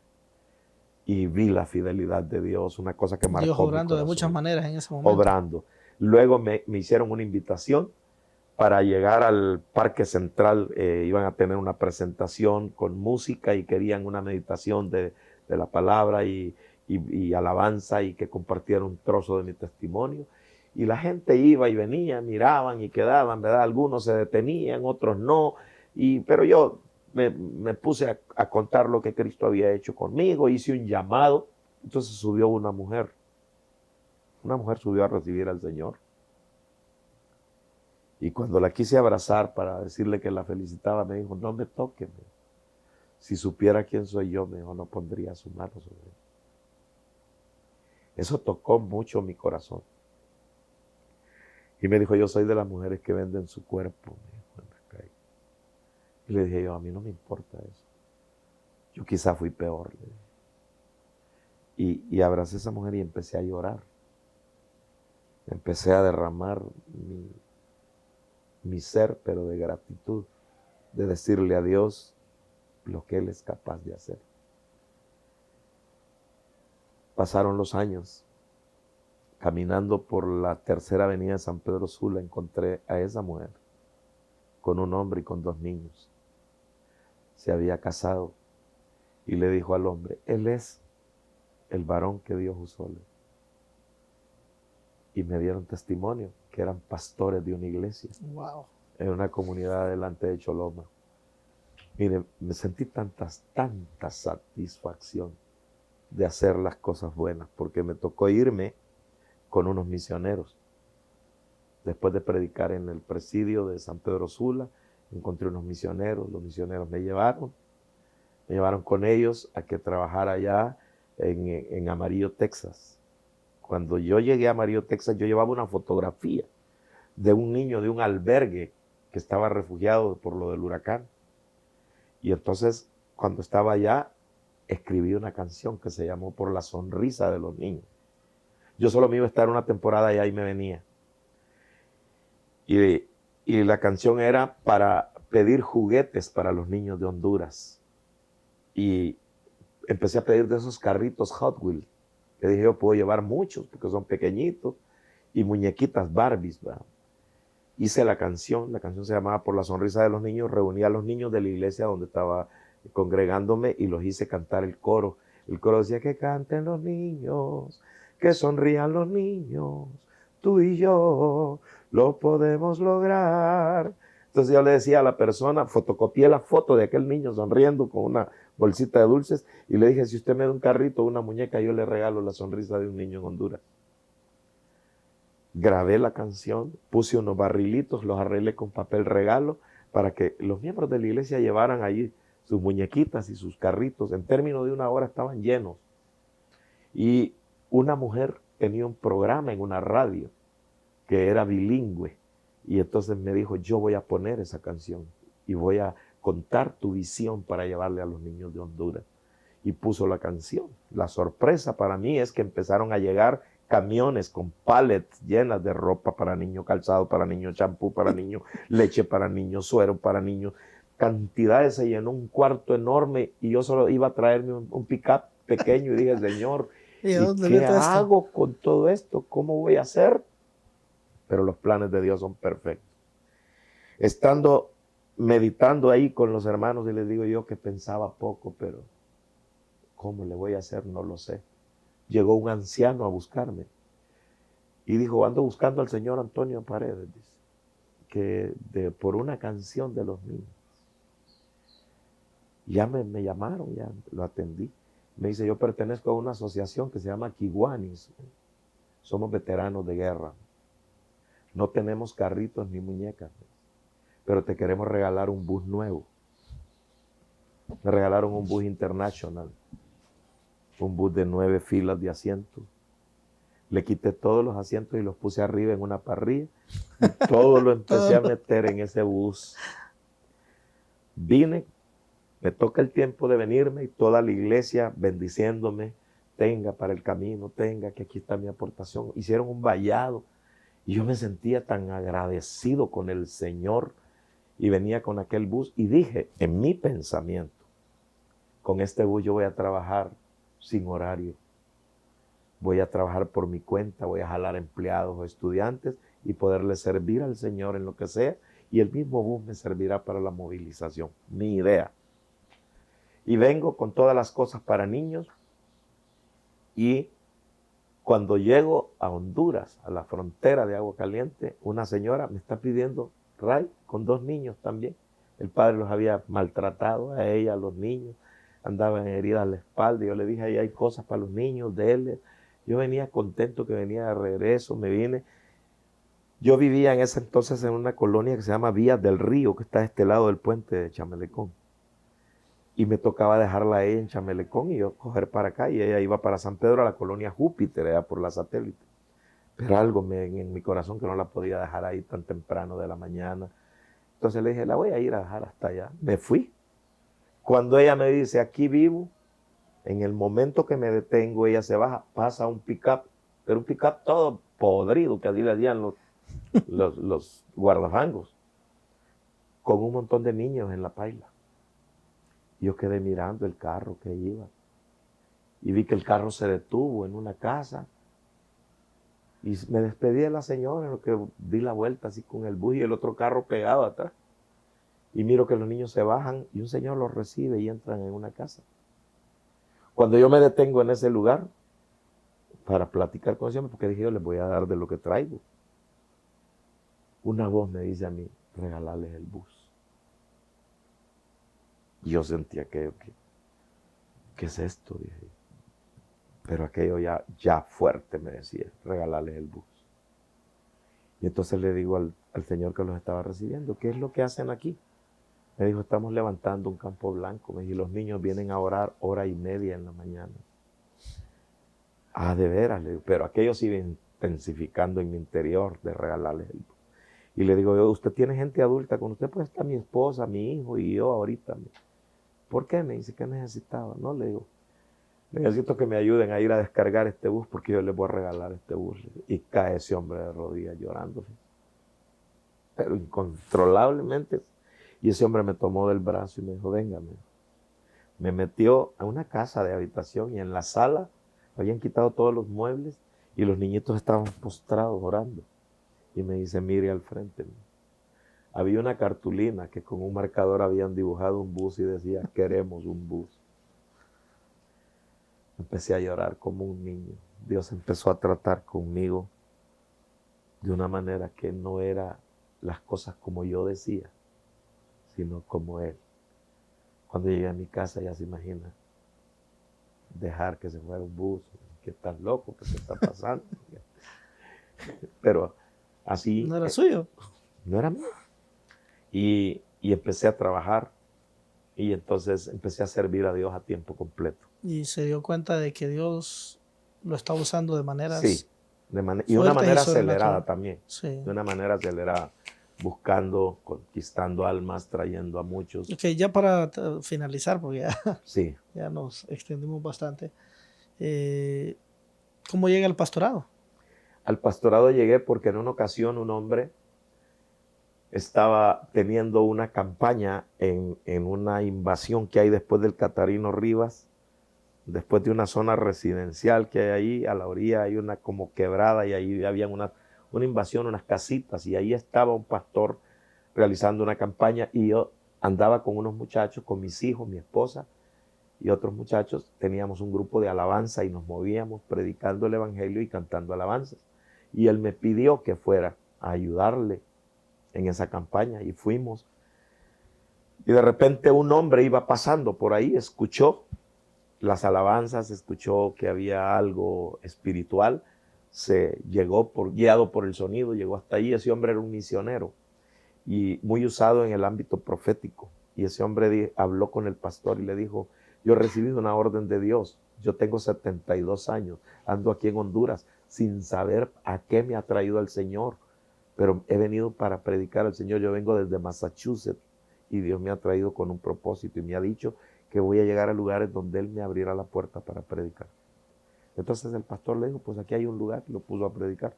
Y vi la fidelidad de Dios, una cosa que marcó Dios mi obrando de corazón. muchas maneras en ese momento. Obrando. Luego me hicieron una invitación para llegar al Parque Central. Iban a tener una presentación con música y querían una meditación de la palabra y alabanza, y que compartiera un trozo de mi testimonio. Y la gente iba y venía, miraban y quedaban, ¿verdad? Algunos se detenían, otros no. Pero yo me puse a contar lo que Cristo había hecho conmigo, hice un llamado. Entonces subió una mujer. Una mujer subió a recibir al Señor. Y cuando la quise abrazar para decirle que la felicitaba, me dijo, no me toque. Si supiera quién soy yo, me dijo, no pondría su mano sobre mí. Eso tocó mucho mi corazón. Y me dijo, yo soy de las mujeres que venden su cuerpo, me dijo, en la calle. Y le dije yo, a mí no me importa eso. Yo quizá fui peor. Le dije. Y abracé a esa mujer y empecé a llorar. Empecé a derramar mi ser, pero de gratitud, de decirle a Dios lo que Él es capaz de hacer. Pasaron los años. Caminando por la tercera avenida de San Pedro Sula, encontré a esa mujer con un hombre y con 2 niños. Se había casado y le dijo al hombre, él es el varón que Dios usó. Y me dieron testimonio que eran pastores de una iglesia. Wow. En una comunidad delante de Choloma. Mire, me sentí tanta satisfacción de hacer las cosas buenas, porque me tocó irme con unos misioneros. Después de predicar en el presidio de San Pedro Sula, encontré unos misioneros. Los misioneros me llevaron con ellos a que trabajara allá en Amarillo, Texas. Cuando yo llegué a Amarillo, Texas, yo llevaba una fotografía de un niño de un albergue que estaba refugiado por lo del huracán. Y entonces, cuando estaba allá, escribí una canción que se llamó Por la sonrisa de los niños. Yo solo me iba a estar una temporada allá y me venía. Y, y la canción era para pedir juguetes para los niños de Honduras. Y empecé a pedir de esos carritos Hot Wheels, que dije yo puedo llevar muchos porque son pequeñitos, y muñequitas Barbies, ¿verdad? Hice la canción se llamaba Por la sonrisa de los niños, reuní a los niños de la iglesia donde estaba congregándome y los hice cantar el coro. El coro decía que canten los niños, que sonrían los niños, tú y yo lo podemos lograr. Entonces yo le decía a la persona, fotocopié la foto de aquel niño sonriendo con una bolsita de dulces y le dije, si usted me da un carrito o una muñeca, yo le regalo la sonrisa de un niño en Honduras. Grabé la canción, puse unos barrilitos, los arreglé con papel regalo para que los miembros de la iglesia llevaran allí sus muñequitas y sus carritos. En términos de una hora estaban llenos. Y una mujer tenía un programa en una radio que era bilingüe. Y entonces me dijo, yo voy a poner esa canción y voy a contar tu visión para llevarle a los niños de Honduras. Y puso la canción. La sorpresa para mí es que empezaron a llegar camiones con pallets llenas de ropa para niños, calzado para niños, champú para niños, leche para niños, suero para niños. Cantidades, se llenó un cuarto enorme y yo solo iba a traerme un pick-up pequeño y dije, Señor, ¿y qué hago con todo esto? ¿Cómo voy a hacer? Pero los planes de Dios son perfectos. Estando meditando ahí con los hermanos y les digo yo que pensaba poco, pero ¿cómo le voy a hacer? No lo sé. Llegó un anciano a buscarme y dijo, ando buscando al señor Antonio Paredes, dice, por una canción de los niños. Ya me llamaron, ya lo atendí. Me dice, yo pertenezco a una asociación que se llama Kiwanis. Somos veteranos de guerra. No tenemos carritos ni muñecas, pero te queremos regalar un bus nuevo. Me regalaron un bus internacional. Un bus de 9 filas de asientos. Le quité todos los asientos y los puse arriba en una parrilla. Y todo lo empecé a meter en ese bus. Vine, me toca el tiempo de venirme y toda la iglesia bendiciéndome. Tenga para el camino, tenga que aquí está mi aportación. Hicieron un vallado y yo me sentía tan agradecido con el Señor y venía con aquel bus y dije en mi pensamiento, con este bus yo voy a trabajar sin horario. Voy a trabajar por mi cuenta, voy a jalar empleados o estudiantes y poderle servir al Señor en lo que sea y el mismo bus me servirá para la movilización. Mi idea. Y vengo con todas las cosas para niños y cuando llego a Honduras, a la frontera de Agua Caliente, una señora me está pidiendo ray con 2 niños también. El padre los había maltratado a ella, a los niños. Andaban heridas a la espalda y yo le dije, ahí hay cosas para los niños, de él. Yo venía contento que venía de regreso, me vine. Yo vivía en ese entonces en una colonia que se llama Vías del Río, que está a este lado del puente de Chamelecón. Y me tocaba dejarla a ella en Chamelecón y yo coger para acá y ella iba para San Pedro a la colonia Júpiter, allá por la Satélite. Pero algo en mi corazón que no la podía dejar ahí tan temprano de la mañana. Entonces le dije, la voy a ir a dejar hasta allá. Me fui. Cuando ella me dice, aquí vivo, en el momento que me detengo, ella se baja, pasa un pick-up, pero un pick-up todo podrido, que así le decían los guardafangos, con un montón de niños en la paila. Yo quedé mirando el carro que iba y vi que el carro se detuvo en una casa y me despedí de la señora en lo que di la vuelta así con el bus y el otro carro pegado atrás. Y miro que los niños se bajan y un señor los recibe y entran en una casa. Cuando yo me detengo en ese lugar para platicar con ellos, porque dije yo les voy a dar de lo que traigo, una voz me dice a mí, regalarles el bus. Y yo sentía ¿qué es esto? Dije. Pero aquello ya fuerte me decía, regalarles el bus. Y entonces le digo al señor que los estaba recibiendo, ¿qué es lo que hacen aquí? Me dijo, estamos levantando un campo blanco. Me dijo, los niños vienen a orar 1:30 en la mañana. Ah, de veras, le digo, pero aquello sigue intensificando en mi interior de regalarles el bus. Y le digo, usted tiene gente adulta con usted, pues está mi esposa, mi hijo y yo ahorita. ¿Por qué? Me dice, ¿qué necesitaba? No, le digo, necesito que me ayuden a ir a descargar este bus porque yo les voy a regalar este bus. Y cae ese hombre de rodillas llorando. pero incontrolablemente. Y ese hombre me tomó del brazo y me dijo, venga, me metió a una casa de habitación y en la sala habían quitado todos los muebles y los niñitos estaban postrados orando. Y me dice, mire al frente. Había una cartulina que con un marcador habían dibujado un bus y decía, queremos un bus. Empecé a llorar como un niño. Dios empezó a tratar conmigo de una manera que no era las cosas como yo decía, sino como Él. Cuando llegué a mi casa, ya se imagina, dejar que se fuera un bus, que estás loco, que se está pasando. Pero así... ¿No era suyo? No era mío. Y empecé a trabajar y entonces empecé a servir a Dios a tiempo completo. Y se dio cuenta de que Dios lo está usando de maneras Sí, y una fuertes manera y sobrenaturales. acelerada también. Sí. De una manera acelerada, buscando, conquistando almas, trayendo a muchos. Ok, ya para finalizar, porque ya, Sí, ya nos extendimos bastante. ¿Cómo llega al pastorado? al pastorado llegué porque en una ocasión un hombre estaba teniendo una campaña en una invasión que hay después del Catarino Rivas, después de una zona residencial que hay ahí, a la orilla hay una como quebrada y ahí había una invasión, unas casitas, y ahí estaba un pastor realizando una campaña y yo andaba con unos muchachos, con mis hijos, mi esposa y otros muchachos, teníamos un grupo de alabanza y nos movíamos predicando el evangelio y cantando alabanzas. Y él me pidió que fuera a ayudarle en esa campaña y fuimos. Y de repente un hombre iba pasando por ahí, escuchó las alabanzas, escuchó que había algo espiritual, se llegó guiado por el sonido, llegó hasta ahí. Ese hombre era un misionero y muy usado en el ámbito profético. Y ese hombre habló con el pastor y le dijo, yo he recibido una orden de Dios, yo tengo 72 años, ando aquí en Honduras sin saber a qué me ha traído el Señor, pero he venido para predicar al Señor. Yo vengo desde Massachusetts y Dios me ha traído con un propósito y me ha dicho que voy a llegar a lugares donde Él me abrirá la puerta para predicar. Entonces el pastor le dijo, pues aquí hay un lugar, y lo puso a predicar.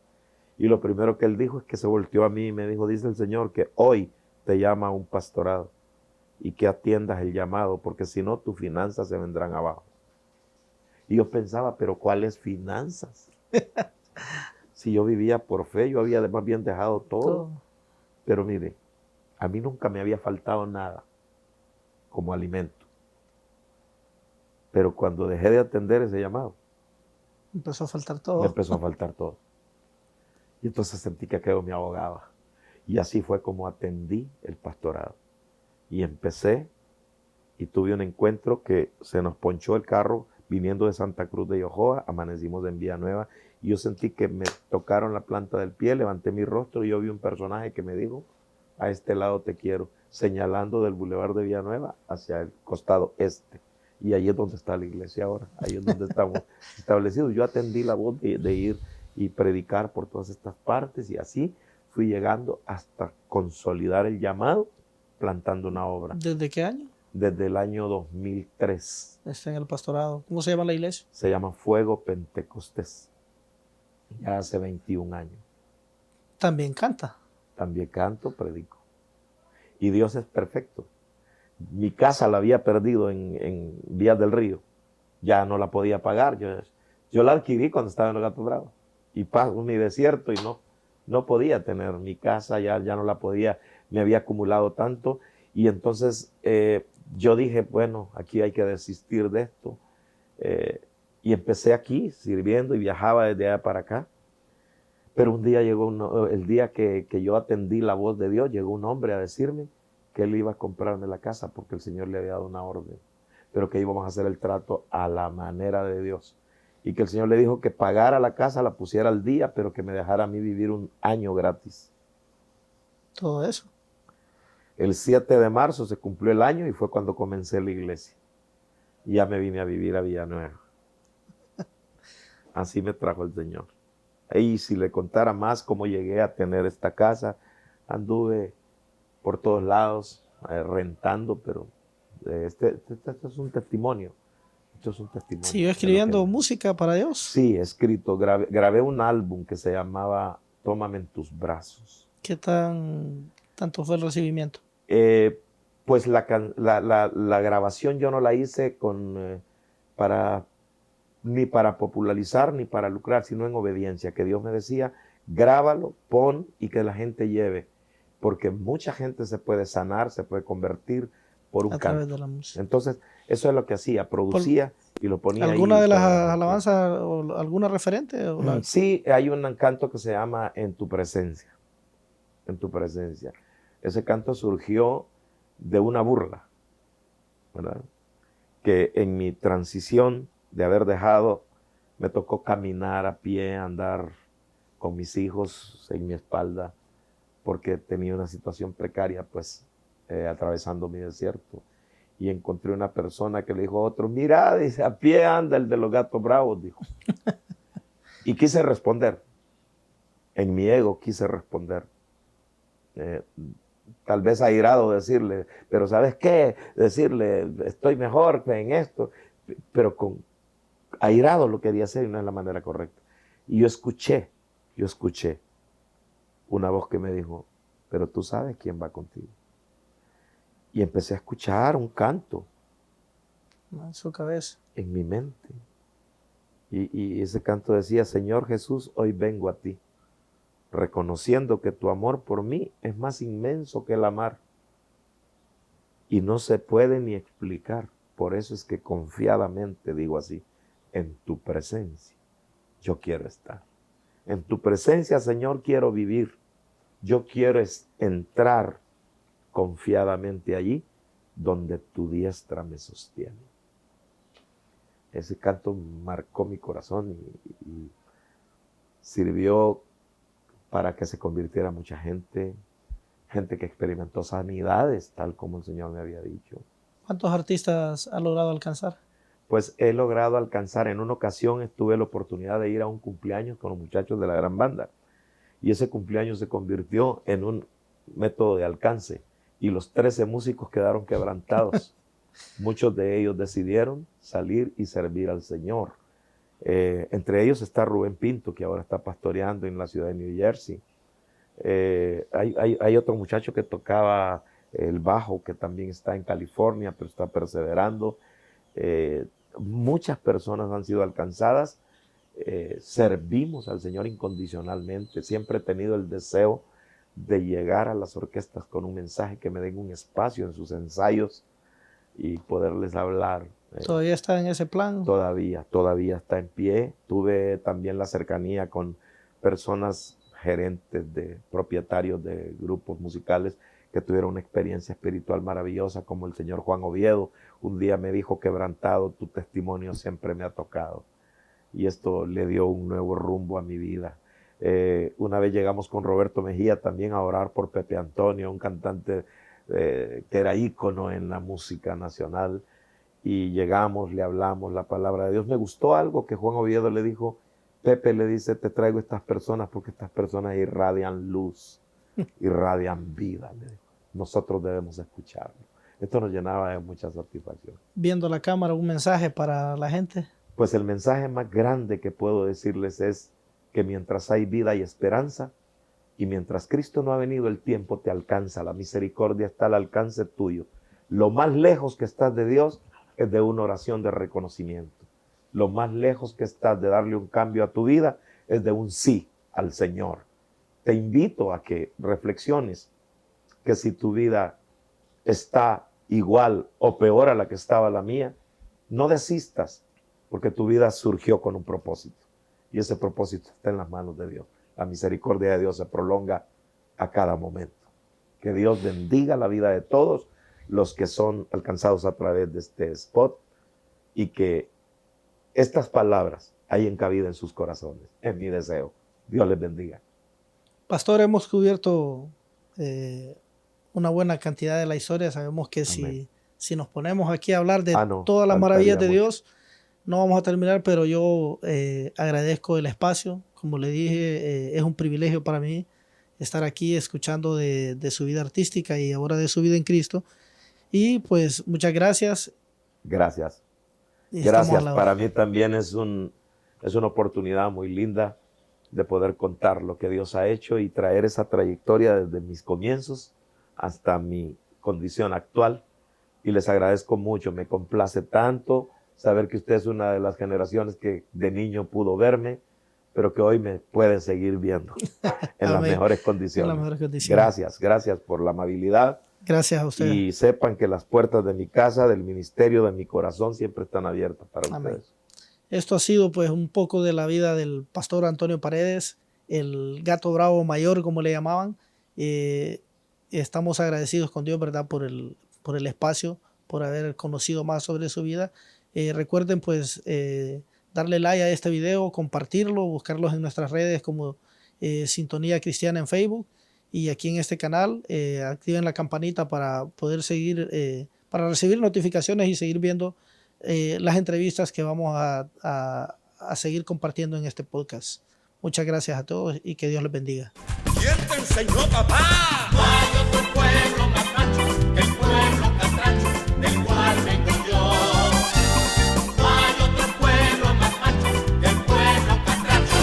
Y lo primero que él dijo es que se volteó a mí y me dijo, dice el Señor que hoy te llama a un pastorado y que atiendas el llamado, porque si no tus finanzas se vendrán abajo. Y yo pensaba, pero ¿cuáles finanzas? Si yo vivía por fe, yo había más bien dejado todo. Pero mire, a mí nunca me había faltado nada como alimento. Pero cuando dejé de atender ese llamado, Empezó a faltar todo. me empezó a faltar todo. Y entonces sentí que aquello me ahogaba. Y así fue como atendí el pastorado. Y empecé y tuve un encuentro que se nos ponchó el carro viniendo de Santa Cruz de Yojoa, amanecimos en Villanueva y yo sentí que me tocaron la planta del pie, levanté mi rostro y yo vi un personaje que me dijo, a este lado te quiero, señalando del Boulevard de Villanueva hacia el costado este. Y ahí es donde está la iglesia ahora, ahí es donde estamos establecidos. Yo atendí la voz de ir y predicar por todas estas partes y así fui llegando hasta consolidar el llamado, plantando una obra. ¿Desde qué año? Desde el año 2003. Está en el pastorado. ¿Cómo se llama la iglesia? Se llama Fuego Pentecostés. Ya hace 21 años. También canta. También canto, predico. Y Dios es perfecto. Mi casa la había perdido en Vías del Río. Ya no la podía pagar. Yo la adquirí cuando estaba en los Gatos Bravos. Y pago mi desierto y no podía tener mi casa, ya no la podía, me había acumulado tanto. Y entonces yo dije, bueno, aquí hay que desistir de esto. Y empecé aquí sirviendo y viajaba desde allá para acá. Pero un día llegó, el día que yo atendí la voz de Dios, llegó un hombre a decirme que él iba a comprarme la casa porque el Señor le había dado una orden, pero que íbamos a hacer el trato a la manera de Dios. Y que el Señor le dijo que pagara la casa, la pusiera al día, pero que me dejara a mí vivir un año gratis. Todo eso. El 7 de marzo se cumplió el año y fue cuando comencé la iglesia. Y ya me vine a vivir a Villanueva. Así me trajo el Señor. Y si le contara más cómo llegué a tener esta casa, anduve por todos lados rentando, pero este es un testimonio. Esto es un testimonio. ¿Siguió escribiendo música para Dios? Sí, he escrito. Grabé un álbum que se llamaba Tómame en tus brazos. ¿Qué tanto fue el recibimiento? Pues la grabación yo no la hice ni para popularizar ni para lucrar, sino en obediencia, que Dios me decía, grábalo, pon y que la gente lleve, porque mucha gente se puede sanar, se puede convertir por un A través canto. de la música. Entonces, eso es lo que hacía, producía y lo ponía ahí. ¿Alguna de las toda la gente. alabanzas o alguna referente? O la- Sí, hay un canto que se llama En tu presencia. En tu presencia. Ese canto surgió de una burla, ¿verdad? Que en mi transición de haber dejado, me tocó caminar a pie, andar con mis hijos en mi espalda, porque tenía una situación precaria, pues, atravesando mi desierto. Y encontré una persona que le dijo a otro, mira, dice, a pie anda el de los gatos bravos, dijo. Y quise responder. En mi ego quise responder. Tal vez airado decirle, pero ¿sabes qué? Decirle, estoy mejor que en esto, pero con airado lo quería hacer y no es la manera correcta. Y yo escuché una voz que me dijo, pero tú sabes quién va contigo. Y empecé a escuchar un canto en su cabeza. en mi mente. Y ese canto decía, Señor Jesús, hoy vengo a ti, reconociendo que tu amor por mí es más inmenso que el mar. Y no se puede ni explicar. Por eso es que confiadamente digo así, en tu presencia yo quiero estar. En tu presencia, Señor, quiero vivir. Yo quiero entrar confiadamente allí donde tu diestra me sostiene. Ese canto marcó mi corazón y sirvió para que se convirtiera mucha gente que experimentó sanidades, tal como el Señor me había dicho. ¿Cuántos artistas ha logrado alcanzar? Pues he logrado alcanzar. En una ocasión tuve la oportunidad de ir a un cumpleaños con los muchachos de la gran banda. Y ese cumpleaños se convirtió en un método de alcance. Y los 13 músicos quedaron quebrantados. Muchos de ellos decidieron salir y servir al Señor. Entre ellos está Rubén Pinto, que ahora está pastoreando en la ciudad de New Jersey. Hay otro muchacho que tocaba el bajo, que también está en California, pero está perseverando. Muchas personas han sido alcanzadas. Servimos al Señor incondicionalmente. Siempre he tenido el deseo de llegar a las orquestas con un mensaje, que me den un espacio en sus ensayos y poderles hablar. ¿Todavía está en ese plan? Todavía está en pie. Tuve también la cercanía con personas gerentes, propietarios de grupos musicales que tuvieron una experiencia espiritual maravillosa, como el señor Juan Oviedo. Un día me dijo, quebrantado, tu testimonio siempre me ha tocado. Y esto le dio un nuevo rumbo a mi vida. Una vez llegamos con Roberto Mejía también a orar por Pepe Antonio, un cantante que era ícono en la música nacional. Y llegamos, le hablamos la palabra de Dios. Me gustó algo que Juan Oviedo le dijo. Pepe le dice, te traigo estas personas porque estas personas irradian luz, irradian vida. Le dijo. Nosotros debemos escucharlo. Esto nos llenaba de mucha satisfacción. Viendo la cámara, un mensaje para la gente. Pues el mensaje más grande que puedo decirles es que mientras hay vida y esperanza, y mientras Cristo no ha venido, el tiempo te alcanza, la misericordia está al alcance tuyo. Lo más lejos que estás de Dios es de una oración de reconocimiento. Lo más lejos que estás de darle un cambio a tu vida es de un sí al Señor. Te invito a que reflexiones que si tu vida está igual o peor a la que estaba la mía, no desistas, porque tu vida surgió con un propósito. Y ese propósito está en las manos de Dios. La misericordia de Dios se prolonga a cada momento. Que Dios bendiga la vida de todos los que son alcanzados a través de este spot y que estas palabras hayan cabida en sus corazones. Es mi deseo. Dios les bendiga. Pastor, hemos cubierto una buena cantidad de la historia. Sabemos que si nos ponemos aquí a hablar de todas las maravillas de Dios, no vamos a terminar, pero yo agradezco el espacio. Como le dije, es un privilegio para mí estar aquí escuchando de su vida artística y ahora de su vida en Cristo. Y pues muchas gracias. Gracias. Gracias. Para mí también es una oportunidad muy linda de poder contar lo que Dios ha hecho y traer esa trayectoria desde mis comienzos hasta mi condición actual. Y les agradezco mucho, me complace tanto saber que usted es una de las generaciones que de niño pudo verme, pero que hoy me pueden seguir viendo en las mejores condiciones. En las mejores condiciones. Gracias por la amabilidad. Gracias a ustedes. Y sepan que las puertas de mi casa, del ministerio, de mi corazón, siempre están abiertas para ustedes. Esto ha sido pues un poco de la vida del pastor Antonio Paredes, el gato bravo mayor, como le llamaban. Estamos agradecidos con Dios, ¿verdad?, por el espacio, por haber conocido más sobre su vida. Recuerden pues darle like a este video, compartirlo, buscarlos en nuestras redes como Sintonía Cristiana en Facebook, y aquí en este canal activen la campanita para poder seguir, para recibir notificaciones y seguir viendo las entrevistas que vamos a seguir compartiendo en este podcast. Muchas gracias a todos y que Dios les bendiga. ¿Quién te enseñó, papá? No hay otro pueblo más macho que el pueblo catracho del cual vengo yo. No hay otro pueblo más macho que el pueblo catracho.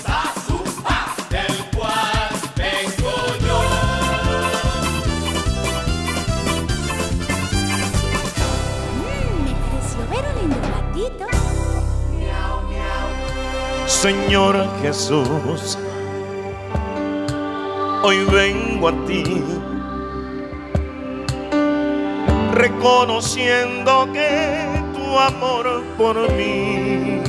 Sazumba, del cual vengo yo. Me pareció ver un lindo gatito. Miau, miau. Señor Jesús, hoy vengo a ti, reconociendo que tu amor por mí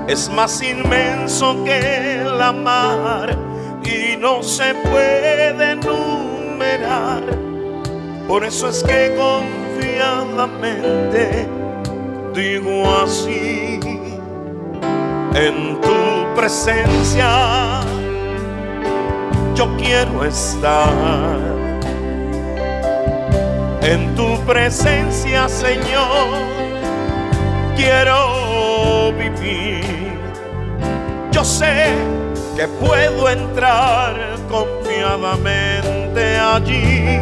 es más inmenso que la mar y no se puede enumerar. Por eso es que confiadamente digo así: en tu presencia yo quiero estar. En tu presencia, Señor, quiero vivir. Yo sé que puedo entrar confiadamente allí,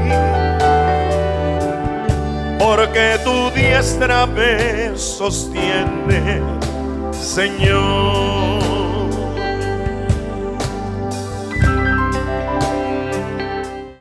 porque tu diestra me sostiene, Señor.